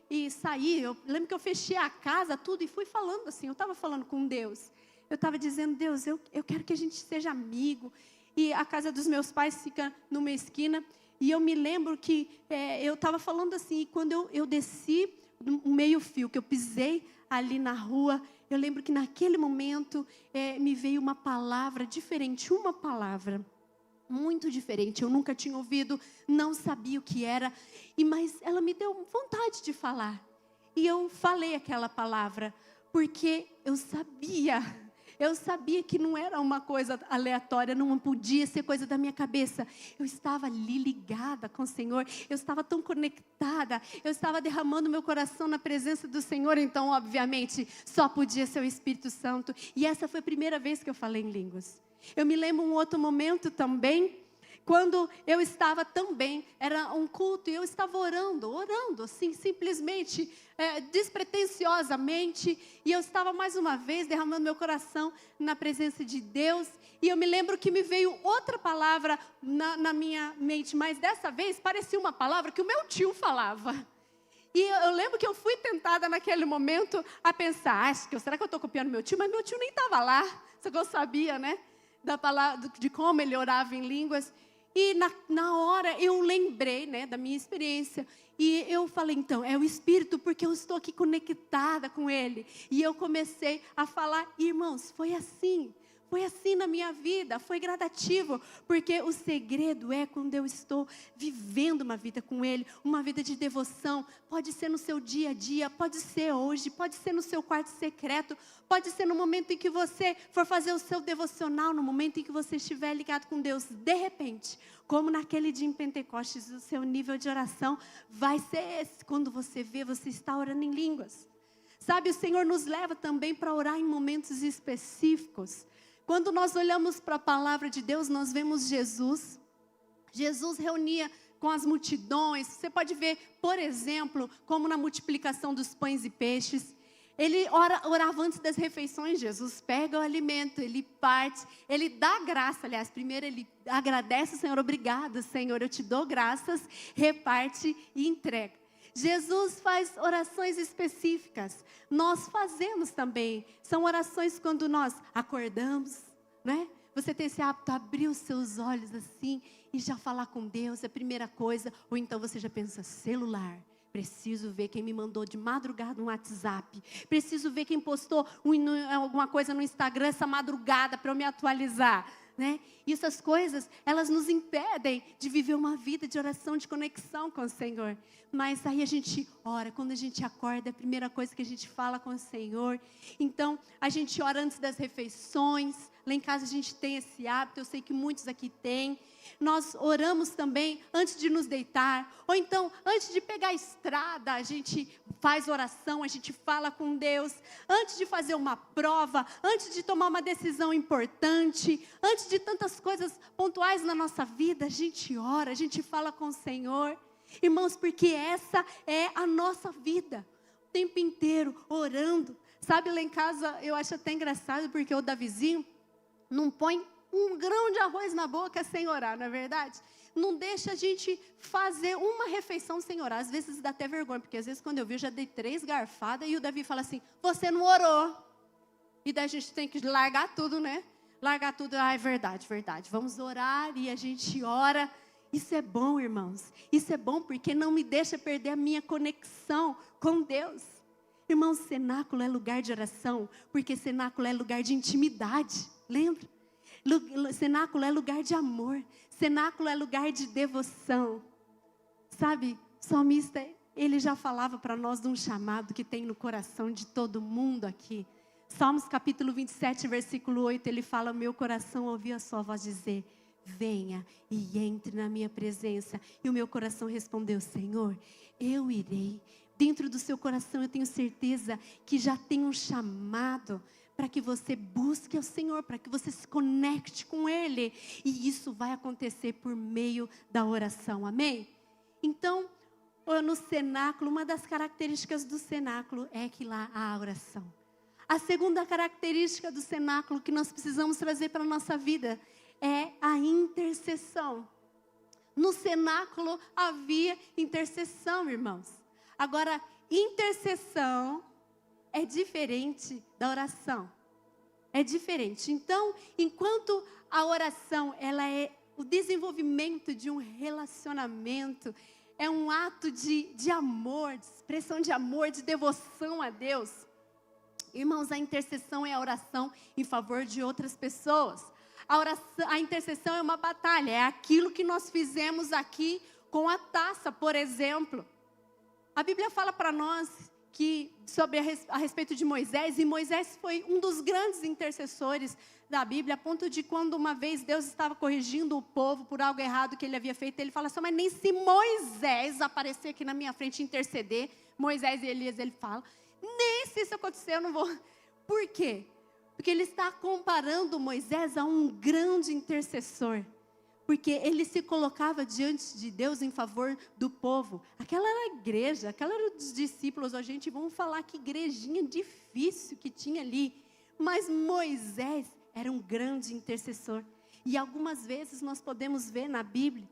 e saí. Eu lembro que eu fechei a casa, tudo, e fui falando assim. Eu estava falando com Deus. Eu estava dizendo, Deus, eu quero que a gente seja amigo. E a casa dos meus pais fica numa esquina. E eu me lembro que eu estava falando assim. E quando eu desci um meio-fio, que eu pisei ali na rua, eu lembro que naquele momento me veio uma palavra diferente, uma palavra muito diferente. Eu nunca tinha ouvido, não sabia o que era, mas ela me deu vontade de falar. E eu falei aquela palavra, porque eu sabia que não era uma coisa aleatória, não podia ser coisa da minha cabeça. Eu estava ali ligada com o Senhor, eu estava tão conectada, eu estava derramando meu coração na presença do Senhor, então, obviamente, só podia ser o Espírito Santo. E essa foi a primeira vez que eu falei em línguas. Eu me lembro um outro momento também, quando eu estava também, era um culto, e eu estava orando assim, simplesmente, despretensiosamente, e eu estava mais uma vez derramando meu coração na presença de Deus, e eu me lembro que me veio outra palavra na minha mente, mas dessa vez parecia uma palavra que o meu tio falava. E eu lembro que eu fui tentada naquele momento a pensar, será que eu estou copiando meu tio? Mas meu tio nem estava lá, só que eu sabia, né, da palavra, de como ele orava em línguas. E na hora eu lembrei, né, da minha experiência. E eu falei, então, é o Espírito, porque eu estou aqui conectada com Ele. E eu comecei a falar, irmãos, foi assim na minha vida, foi gradativo, porque o segredo é quando eu estou vivendo uma vida com Ele, uma vida de devoção. Pode ser no seu dia a dia, pode ser hoje, pode ser no seu quarto secreto, pode ser no momento em que você for fazer o seu devocional, no momento em que você estiver ligado com Deus. De repente, como naquele dia em Pentecostes, o seu nível de oração vai ser esse. Quando você vê, você está orando em línguas. Sabe, o Senhor nos leva também para orar em momentos específicos. Quando nós olhamos para a palavra de Deus, nós vemos Jesus. Jesus reunia com as multidões. Você pode ver, por exemplo, como na multiplicação dos pães e peixes. Ele orava antes das refeições. Jesus pega o alimento, ele parte, ele dá graça. Aliás, primeiro ele agradece o Senhor. Obrigado, Senhor, eu te dou graças. Reparte e entrega. Jesus faz orações específicas. Nós fazemos também. São orações quando nós acordamos, né? Você tem esse hábito de abrir os seus olhos assim e já falar com Deus, é a primeira coisa. Ou então você já pensa, celular. Preciso ver quem me mandou de madrugada um WhatsApp. Preciso ver quem postou alguma coisa no Instagram essa madrugada para eu me atualizar. Né? E essas coisas, elas nos impedem de viver uma vida de oração, de conexão com o Senhor. Mas aí a gente ora, quando a gente acorda, é a primeira coisa que a gente fala com o Senhor. Então, a gente ora antes das refeições. Lá em casa a gente tem esse hábito, eu sei que muitos aqui têm. Nós oramos também antes de nos deitar. Ou então, antes de pegar a estrada, a gente faz oração, a gente fala com Deus. Antes de fazer uma prova, antes de tomar uma decisão importante, antes de tantas coisas pontuais na nossa vida, a gente ora, a gente fala com o Senhor. Irmãos, porque essa é a nossa vida. O tempo inteiro orando. Sabe, lá em casa eu acho até engraçado, porque o Davizinho, não põe um grão de arroz na boca sem orar, não é verdade? Não deixa a gente fazer uma refeição sem orar. Às vezes dá até vergonha, porque às vezes quando eu vi, eu já dei 3 garfadas e o Davi fala assim, você não orou. E daí a gente tem que largar tudo, né? Largar tudo, é verdade, verdade. Vamos orar e a gente ora. Isso é bom, irmãos. Isso é bom porque não me deixa perder a minha conexão com Deus. Irmãos, cenáculo é lugar de oração, porque cenáculo é lugar de intimidade. Lembra? Cenáculo é lugar de amor. Cenáculo é lugar de devoção. Sabe, o salmista, ele já falava para nós de um chamado que tem no coração de todo mundo aqui. Salmos capítulo 27, versículo 8, ele fala, meu coração ouviu a sua voz dizer, venha e entre na minha presença. E o meu coração respondeu, Senhor, eu irei. Dentro do seu coração eu tenho certeza que já tem um chamado para que você busque o Senhor, para que você se conecte com Ele. E isso vai acontecer por meio da oração, amém? Então, no cenáculo, uma das características do cenáculo é que lá há a oração. A segunda característica do cenáculo que nós precisamos trazer para a nossa vida é a intercessão. No cenáculo havia intercessão, irmãos. Agora, intercessão é diferente da oração. É diferente. Então, enquanto a oração ela é o desenvolvimento de um relacionamento, é um ato de amor, de expressão de amor, de devoção a Deus. Irmãos, a intercessão é a oração em favor de outras pessoas. A intercessão é uma batalha, é aquilo que nós fizemos aqui com a taça, por exemplo. A Bíblia fala para nós que sobre a respeito de Moisés, e Moisés foi um dos grandes intercessores da Bíblia, a ponto de quando uma vez Deus estava corrigindo o povo por algo errado que ele havia feito, ele fala assim, mas nem se Moisés aparecer aqui na minha frente e interceder, Moisés e Elias, ele fala, nem se isso acontecer eu não vou. Por quê? Porque ele está comparando Moisés a um grande intercessor. Porque ele se colocava diante de Deus em favor do povo. Aquela era a igreja, aquela era os discípulos. A gente, vamos falar que igrejinha difícil que tinha ali. Mas Moisés era um grande intercessor. E algumas vezes nós podemos ver na Bíblia,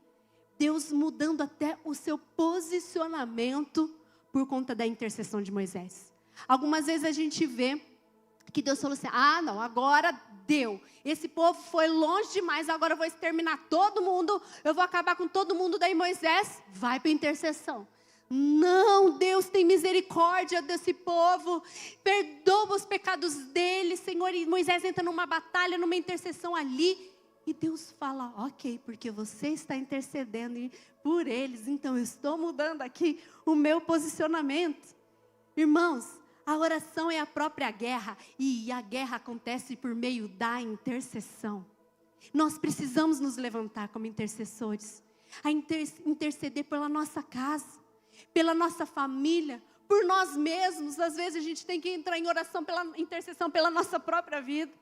Deus mudando até o seu posicionamento por conta da intercessão de Moisés. Algumas vezes a gente vê que Deus falou assim, não, agora deu. Esse povo foi longe demais, agora eu vou exterminar todo mundo, eu vou acabar com todo mundo. Daí Moisés vai para a intercessão. Não, Deus tem misericórdia desse povo, perdoa os pecados deles, Senhor. E Moisés entra numa batalha, numa intercessão ali. E Deus fala, ok, porque você está intercedendo por eles, então eu estou mudando aqui o meu posicionamento. Irmãos, a oração é a própria guerra, e a guerra acontece por meio da intercessão. Nós precisamos nos levantar como intercessores, a interceder pela nossa casa, pela nossa família, por nós mesmos. Às vezes a gente tem que entrar em oração, pela intercessão pela nossa própria vida.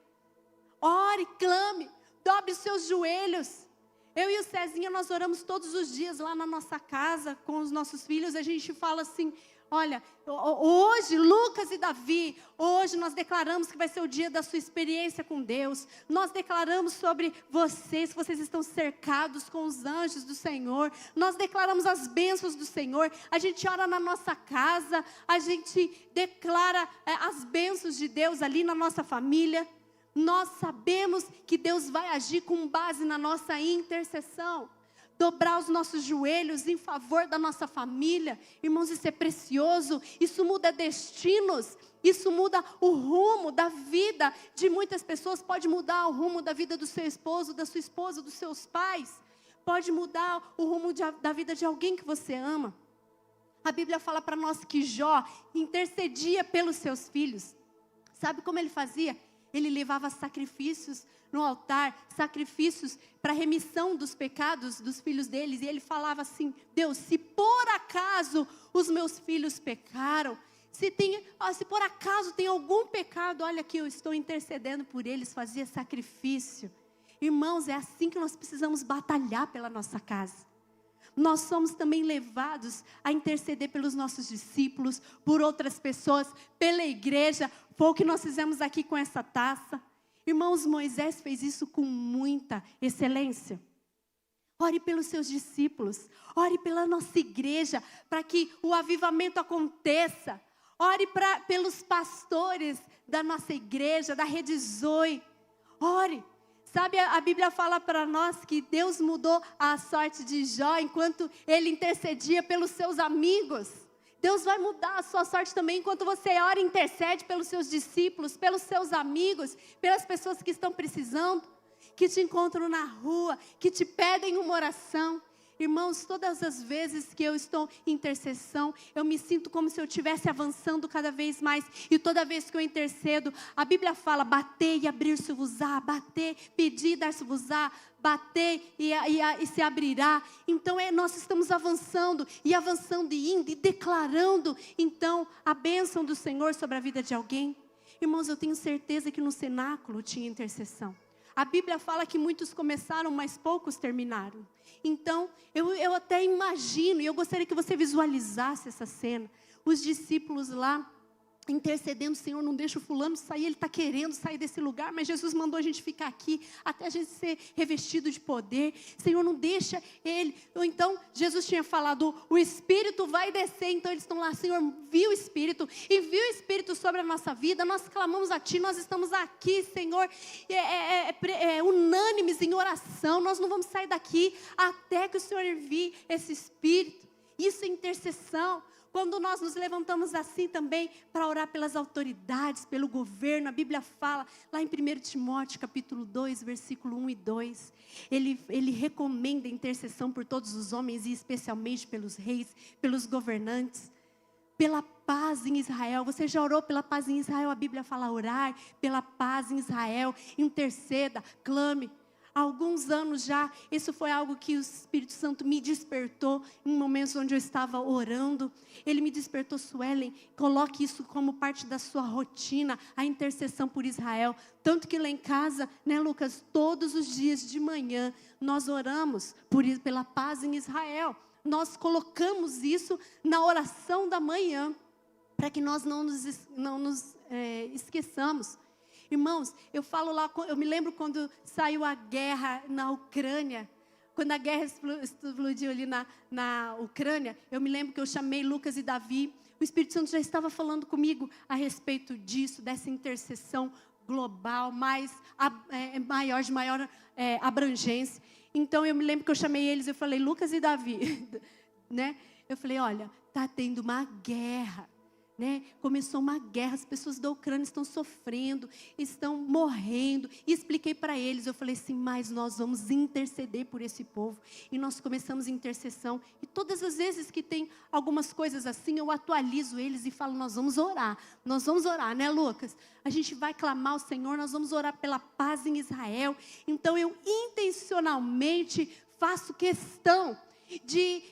Ore, clame, dobre os seus joelhos. Eu e o Cezinha, nós oramos todos os dias lá na nossa casa, com os nossos filhos. A gente fala assim, olha, hoje, Lucas e Davi, hoje nós declaramos que vai ser o dia da sua experiência com Deus. Nós declaramos sobre vocês, que vocês estão cercados com os anjos do Senhor. Nós declaramos as bênçãos do Senhor. A gente ora na nossa casa, a gente declara as bênçãos de Deus ali na nossa família. Nós sabemos que Deus vai agir com base na nossa intercessão. Dobrar os nossos joelhos em favor da nossa família. Irmãos, isso é precioso. Isso muda destinos. Isso muda o rumo da vida de muitas pessoas. Pode mudar o rumo da vida do seu esposo, da sua esposa, dos seus pais. Pode mudar o rumo da vida de alguém que você ama. A Bíblia fala para nós que Jó intercedia pelos seus filhos. Sabe como ele fazia? Ele levava sacrifícios no altar, sacrifícios para remissão dos pecados dos filhos deles. E ele falava assim, Deus, se por acaso os meus filhos pecaram, se por acaso tem algum pecado, olha aqui, eu estou intercedendo por eles, fazia sacrifício. Irmãos, é assim que nós precisamos batalhar pela nossa casa. Nós somos também levados a interceder pelos nossos discípulos, por outras pessoas, pela igreja. Foi o que nós fizemos aqui com essa taça. Irmãos, Moisés fez isso com muita excelência. Ore pelos seus discípulos, ore pela nossa igreja, para que o avivamento aconteça. Ore pelos pastores da nossa igreja, da Rede Zoe. Ore. Sabe, a Bíblia fala para nós que Deus mudou a sorte de Jó enquanto ele intercedia pelos seus amigos. Deus vai mudar a sua sorte também enquanto você ora e intercede pelos seus discípulos, pelos seus amigos, pelas pessoas que estão precisando, que te encontram na rua, que te pedem uma oração. Irmãos, todas as vezes que eu estou em intercessão, eu me sinto como se eu estivesse avançando cada vez mais. E toda vez que eu intercedo, a Bíblia fala, bater e abrir-se-vos-á, bater, pedir e dar-se-vos-á, bater e se abrirá. Então nós estamos avançando e indo e declarando, então, a bênção do Senhor sobre a vida de alguém. Irmãos, eu tenho certeza que no cenáculo tinha intercessão. A Bíblia fala que muitos começaram, mas poucos terminaram. Então, eu até imagino, e eu gostaria que você visualizasse essa cena. Os discípulos lá, intercedendo, Senhor, não deixa o fulano sair, ele está querendo sair desse lugar, mas Jesus mandou a gente ficar aqui, até a gente ser revestido de poder. Senhor, não deixa ele. Ou então, Jesus tinha falado, o Espírito vai descer, então eles estão lá, Senhor, envia o Espírito sobre a nossa vida, nós clamamos a Ti, nós estamos aqui, Senhor, unânimes em oração, nós não vamos sair daqui, até que o Senhor envie esse Espírito. Isso é intercessão. Quando nós nos levantamos assim também para orar pelas autoridades, pelo governo, a Bíblia fala lá em 1 Timóteo capítulo 2, versículo 1 e 2, ele recomenda a intercessão por todos os homens e especialmente pelos reis, pelos governantes, pela paz em Israel. Você já orou pela paz em Israel? A Bíblia fala orar pela paz em Israel, interceda, clame. Há alguns anos já, isso foi algo que o Espírito Santo me despertou em momentos onde eu estava orando. Ele me despertou, Suelen, coloque isso como parte da sua rotina, a intercessão por Israel. Tanto que lá em casa, né, Lucas, todos os dias de manhã, nós oramos pela paz em Israel. Nós colocamos isso na oração da manhã, para que nós não nos esqueçamos. Irmãos, eu me lembro quando saiu a guerra na Ucrânia, quando a guerra explodiu ali na Ucrânia, eu me lembro que eu chamei Lucas e Davi, o Espírito Santo já estava falando comigo a respeito disso, dessa intercessão global, maior, de maior abrangência. Então eu me lembro que eu chamei eles, eu falei, Lucas e Davi, né? Eu falei, olha, está tendo uma guerra. Né? Começou uma guerra, as pessoas da Ucrânia estão sofrendo, estão morrendo, e expliquei para eles, eu falei assim, mas nós vamos interceder por esse povo, e nós começamos intercessão, e todas as vezes que tem algumas coisas assim, eu atualizo eles e falo, nós vamos orar, né, Lucas? A gente vai clamar ao Senhor, nós vamos orar pela paz em Israel. Então eu intencionalmente faço questão de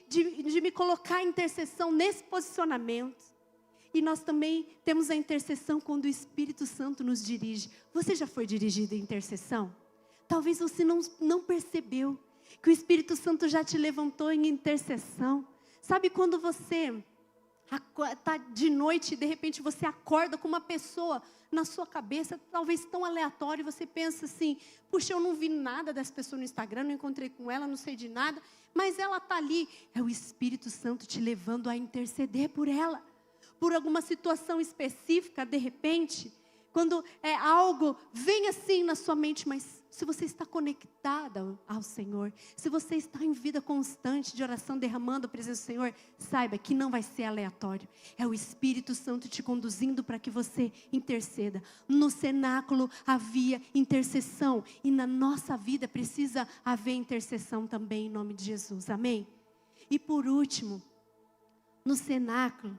me colocar em intercessão nesse posicionamento. E nós também temos a intercessão quando o Espírito Santo nos dirige. Você já foi dirigido em intercessão? Talvez você não percebeu que o Espírito Santo já te levantou em intercessão. Sabe quando você está de noite e de repente você acorda com uma pessoa na sua cabeça, talvez tão aleatório, e você pensa assim, puxa, eu não vi nada dessa pessoa no Instagram, não encontrei com ela, não sei de nada, mas ela está ali. É o Espírito Santo te levando a interceder por ela. Por alguma situação específica, de repente, quando algo vem assim na sua mente, mas se você está conectada ao Senhor, se você está em vida constante de oração, derramando a presença do Senhor, saiba que não vai ser aleatório. É o Espírito Santo te conduzindo para que você interceda. No cenáculo havia intercessão, e na nossa vida precisa haver intercessão também, em nome de Jesus, amém? E por último, no cenáculo,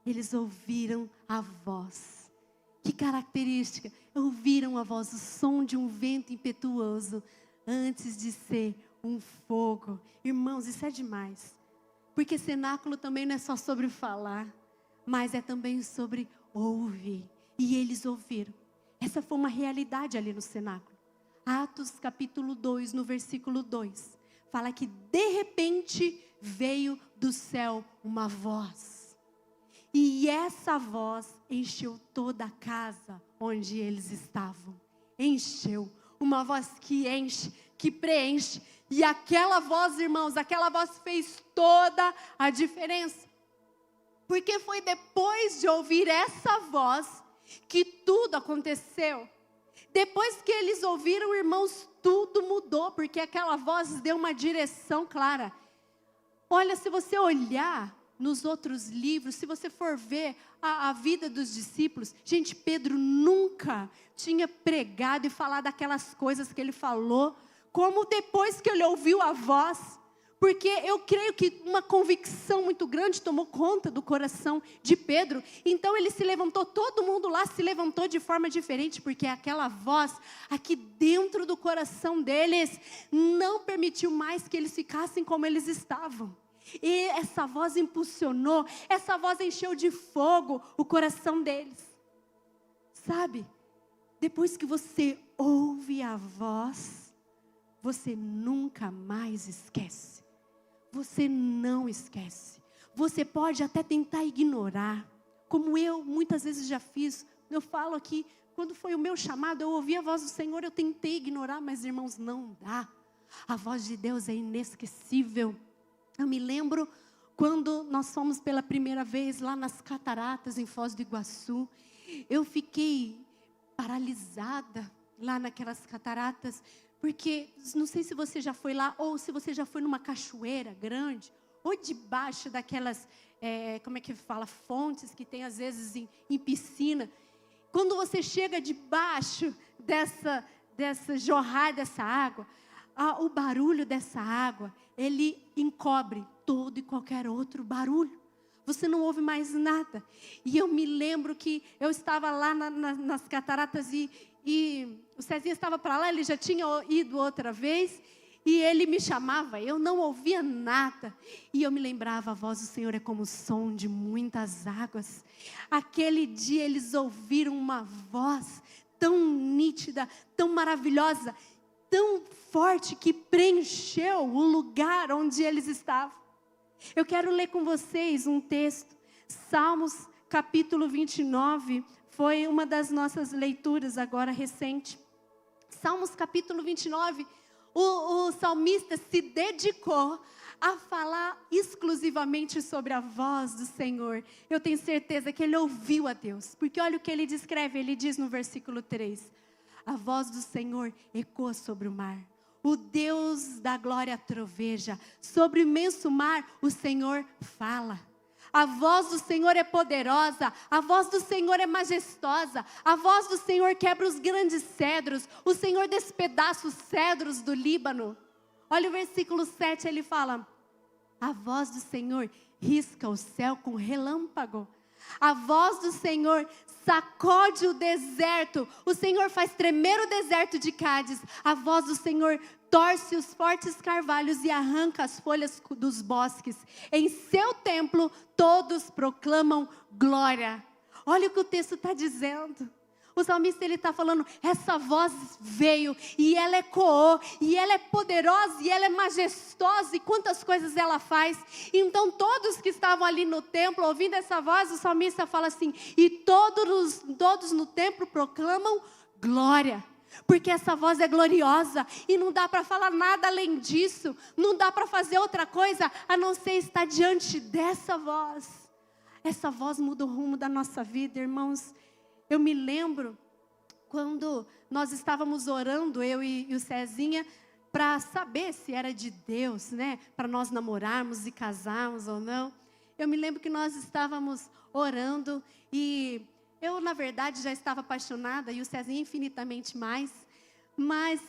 eles ouviram a voz. Que característica? Ouviram a voz, o som de um vento impetuoso, antes de ser um fogo. Irmãos, isso é demais. Porque cenáculo também não é só sobre falar, mas é também sobre ouvir. E eles ouviram. Essa foi uma realidade ali no cenáculo. Atos capítulo 2, no versículo 2. Fala que de repente veio do céu uma voz. E essa voz encheu toda a casa onde eles estavam. encheu. Uma voz que enche, que preenche. E aquela voz, irmãos, aquela voz fez toda a diferença. Porque foi depois de ouvir essa voz que tudo aconteceu. Depois que eles ouviram, irmãos, tudo mudou. Porque aquela voz deu uma direção clara. Olha, se você olhar nos outros livros, se você for ver a vida dos discípulos, gente, Pedro nunca tinha pregado e falado aquelas coisas que ele falou, como depois que ele ouviu a voz, porque eu creio que uma convicção muito grande tomou conta do coração de Pedro. Então ele se levantou, todo mundo lá se levantou de forma diferente, porque aquela voz aqui dentro do coração deles não permitiu mais que eles ficassem como eles estavam. E essa voz impulsionou, essa voz encheu de fogo o coração deles. Sabe, depois que você ouve a voz, você nunca mais esquece. Você não esquece. Você pode até tentar ignorar, como eu muitas vezes já fiz. Eu falo aqui, quando foi o meu chamado, eu ouvi a voz do Senhor, eu tentei ignorar, mas irmãos, não dá. A voz de Deus é inesquecível. Eu me lembro quando nós fomos pela primeira vez lá nas cataratas em Foz do Iguaçu. Eu fiquei paralisada lá naquelas cataratas, porque não sei se você já foi lá, ou se você já foi numa cachoeira grande, ou debaixo daquelas, como é que fala, fontes que tem às vezes em piscina. Quando você chega debaixo dessa jorrar dessa água, o barulho dessa água, ele encobre todo e qualquer outro barulho. Você não ouve mais nada. E eu me lembro que eu estava lá nas cataratas e o Cezinha estava para lá, ele já tinha ido outra vez, e ele me chamava, eu não ouvia nada. E eu me lembrava, a voz do Senhor é como o som de muitas águas. Aquele dia eles ouviram uma voz tão nítida, tão maravilhosa, tão forte, que preencheu o lugar onde eles estavam. Eu quero ler com vocês um texto, Salmos capítulo 29, foi uma das nossas leituras agora recente. Salmos capítulo 29, o salmista se dedicou a falar exclusivamente sobre a voz do Senhor. Eu tenho certeza que ele ouviu a Deus, porque olha o que ele descreve, ele diz no versículo 3, a voz do Senhor ecoa sobre o mar. O Deus da glória troveja, sobre o imenso mar o Senhor fala. A voz do Senhor é poderosa, a voz do Senhor é majestosa, a voz do Senhor quebra os grandes cedros, o Senhor despedaça os cedros do Líbano. Olha o versículo 7, ele fala, a voz do Senhor risca o céu com relâmpago. A voz do Senhor sacode o deserto. O Senhor faz tremer o deserto de Cádiz. A voz do Senhor torce os fortes carvalhos e arranca as folhas dos bosques. Em seu templo todos proclamam glória. Olha o que o texto está dizendo. O salmista ele está falando, essa voz veio e ela ecoou, e ela é poderosa, e ela é majestosa, e quantas coisas ela faz. Então todos que estavam ali no templo, ouvindo essa voz, o salmista fala assim, e todos no templo proclamam glória. Porque essa voz é gloriosa, e não dá para falar nada além disso, não dá para fazer outra coisa, a não ser estar diante dessa voz. Essa voz muda o rumo da nossa vida, irmãos. Eu me lembro quando nós estávamos orando, eu e o Cezinha, para saber se era de Deus, né? Para nós namorarmos e casarmos ou não. Eu me lembro que nós estávamos orando e eu, na verdade, já estava apaixonada e o Cezinha infinitamente mais. Mas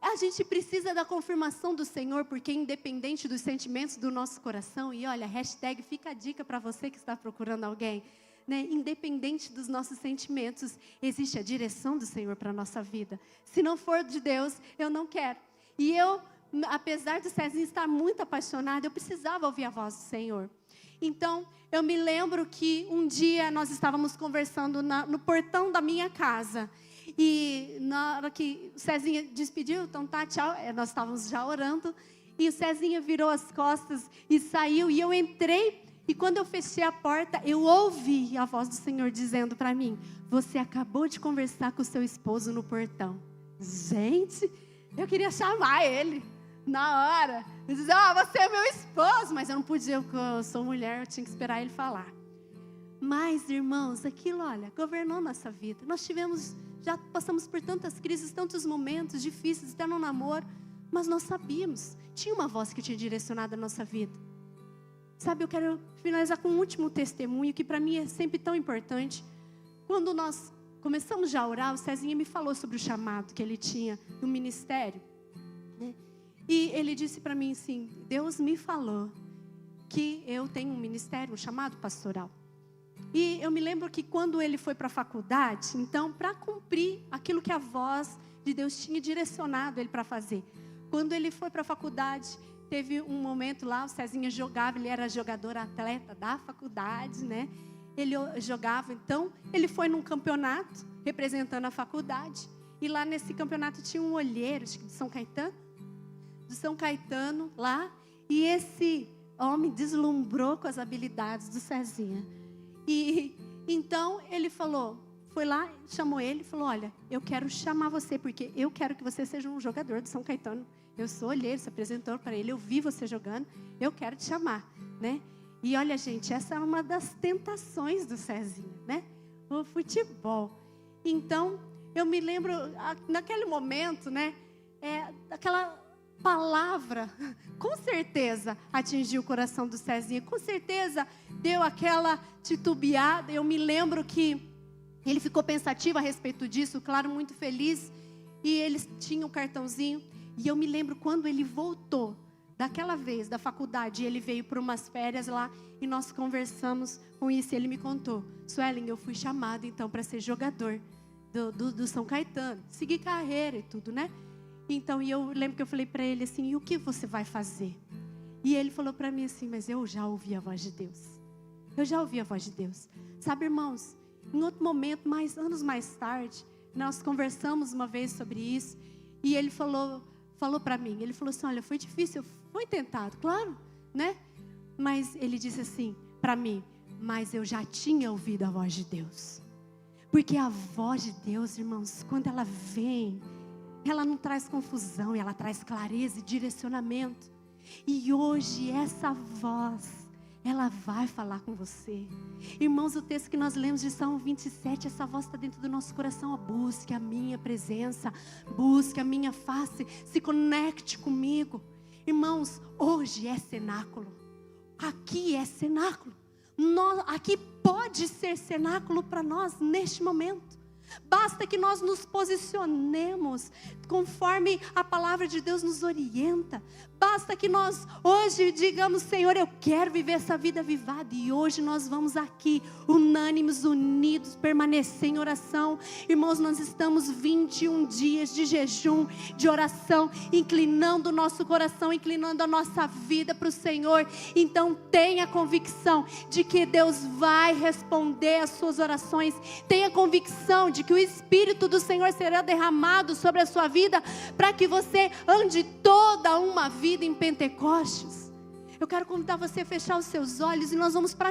a gente precisa da confirmação do Senhor, porque independente dos sentimentos do nosso coração, e olha, hashtag fica a dica para você que está procurando alguém, né? Independente dos nossos sentimentos, existe a direção do Senhor para a nossa vida. Se não for de Deus, eu não quero. E eu, apesar do Cezinho estar muito apaixonado, eu precisava ouvir a voz do Senhor. Então, eu me lembro que um dia nós estávamos conversando no portão da minha casa. E na hora que o Cezinha despediu, então tá, tchau, nós estávamos já orando. E o Cezinha virou as costas e saiu. E eu entrei E quando eu fechei a porta, eu ouvi a voz do Senhor dizendo para mim: você acabou de conversar com o seu esposo no portão. Gente, eu queria chamar ele na hora. Eu dizia: você é meu esposo. Mas eu não podia, porque eu sou mulher, eu tinha que esperar ele falar. Mas, irmãos, aquilo, olha, governou nossa vida. Nós já passamos por tantas crises, tantos momentos difíceis, até no namoro. Mas nós sabíamos, tinha uma voz que tinha direcionado a nossa vida. Sabe, eu quero finalizar com um último testemunho, que para mim é sempre tão importante. Quando nós começamos já a orar, o Cezinha me falou sobre o chamado que ele tinha no ministério, né? E ele disse para mim assim: Deus me falou que eu tenho um ministério, um chamado pastoral. E eu me lembro que quando ele foi para a faculdade, então, para cumprir aquilo que a voz de Deus tinha direcionado ele para fazer. Quando ele foi para a faculdade, teve um momento lá, o Cezinha jogava, ele era jogador atleta da faculdade, né? Ele jogava, então, ele foi num campeonato, representando a faculdade. E lá nesse campeonato tinha um olheiro, acho que de São Caetano. De São Caetano, lá. E esse homem deslumbrou com as habilidades do Cezinha. E então ele falou, foi lá, chamou ele e falou: olha, eu quero chamar você, porque eu quero que você seja um jogador de São Caetano. Eu sou olheiro, se apresentou para ele, eu vi você jogando, eu quero te chamar, né? E olha, gente, essa é uma das tentações do Cezinha, né? O futebol. Então, eu me lembro, naquele momento, né? Aquela palavra, com certeza, atingiu o coração do Cezinha. Com certeza, deu aquela titubeada. Eu me lembro que ele ficou pensativo a respeito disso, claro, muito feliz. E eles tinham um cartãozinho. E eu me lembro quando ele voltou, daquela vez, da faculdade, ele veio por umas férias lá, e nós conversamos com isso, e ele me contou: Suelen, eu fui chamado então para ser jogador do São Caetano, seguir carreira e tudo, né? Então, e eu lembro que eu falei para ele assim: e o que você vai fazer? E ele falou para mim assim: mas eu já ouvi a voz de Deus. Eu já ouvi a voz de Deus. Sabe, irmãos, em outro momento, anos mais tarde, nós conversamos uma vez sobre isso, e ele falou para mim, ele falou assim: olha, foi difícil, foi tentado, claro, né? Mas ele disse assim para mim: mas eu já tinha ouvido a voz de Deus. Porque a voz de Deus, irmãos, quando ela vem, ela não traz confusão, ela traz clareza e direcionamento. E hoje essa voz, ela vai falar com você. Irmãos, o texto que nós lemos de Salmo 27, essa voz está dentro do nosso coração. Busque a minha presença, busque a minha face, se conecte comigo. Irmãos, hoje é cenáculo. Aqui é cenáculo. Aqui pode ser cenáculo para nós neste momento. Basta que nós nos posicionemos conforme a palavra de Deus nos orienta. Basta que nós hoje digamos: Senhor, eu quero viver essa vida avivada. E hoje nós vamos aqui, unânimes, unidos, permanecer em oração. Irmãos, nós estamos 21 dias de jejum, de oração, inclinando o nosso coração, inclinando a nossa vida para o Senhor. Então tenha convicção de que Deus vai responder às suas orações. Tenha convicção de que o Espírito do Senhor será derramado sobre a sua vida, para que você ande toda uma vida em Pentecostes. Eu quero convidar você a fechar os seus olhos, e nós vamos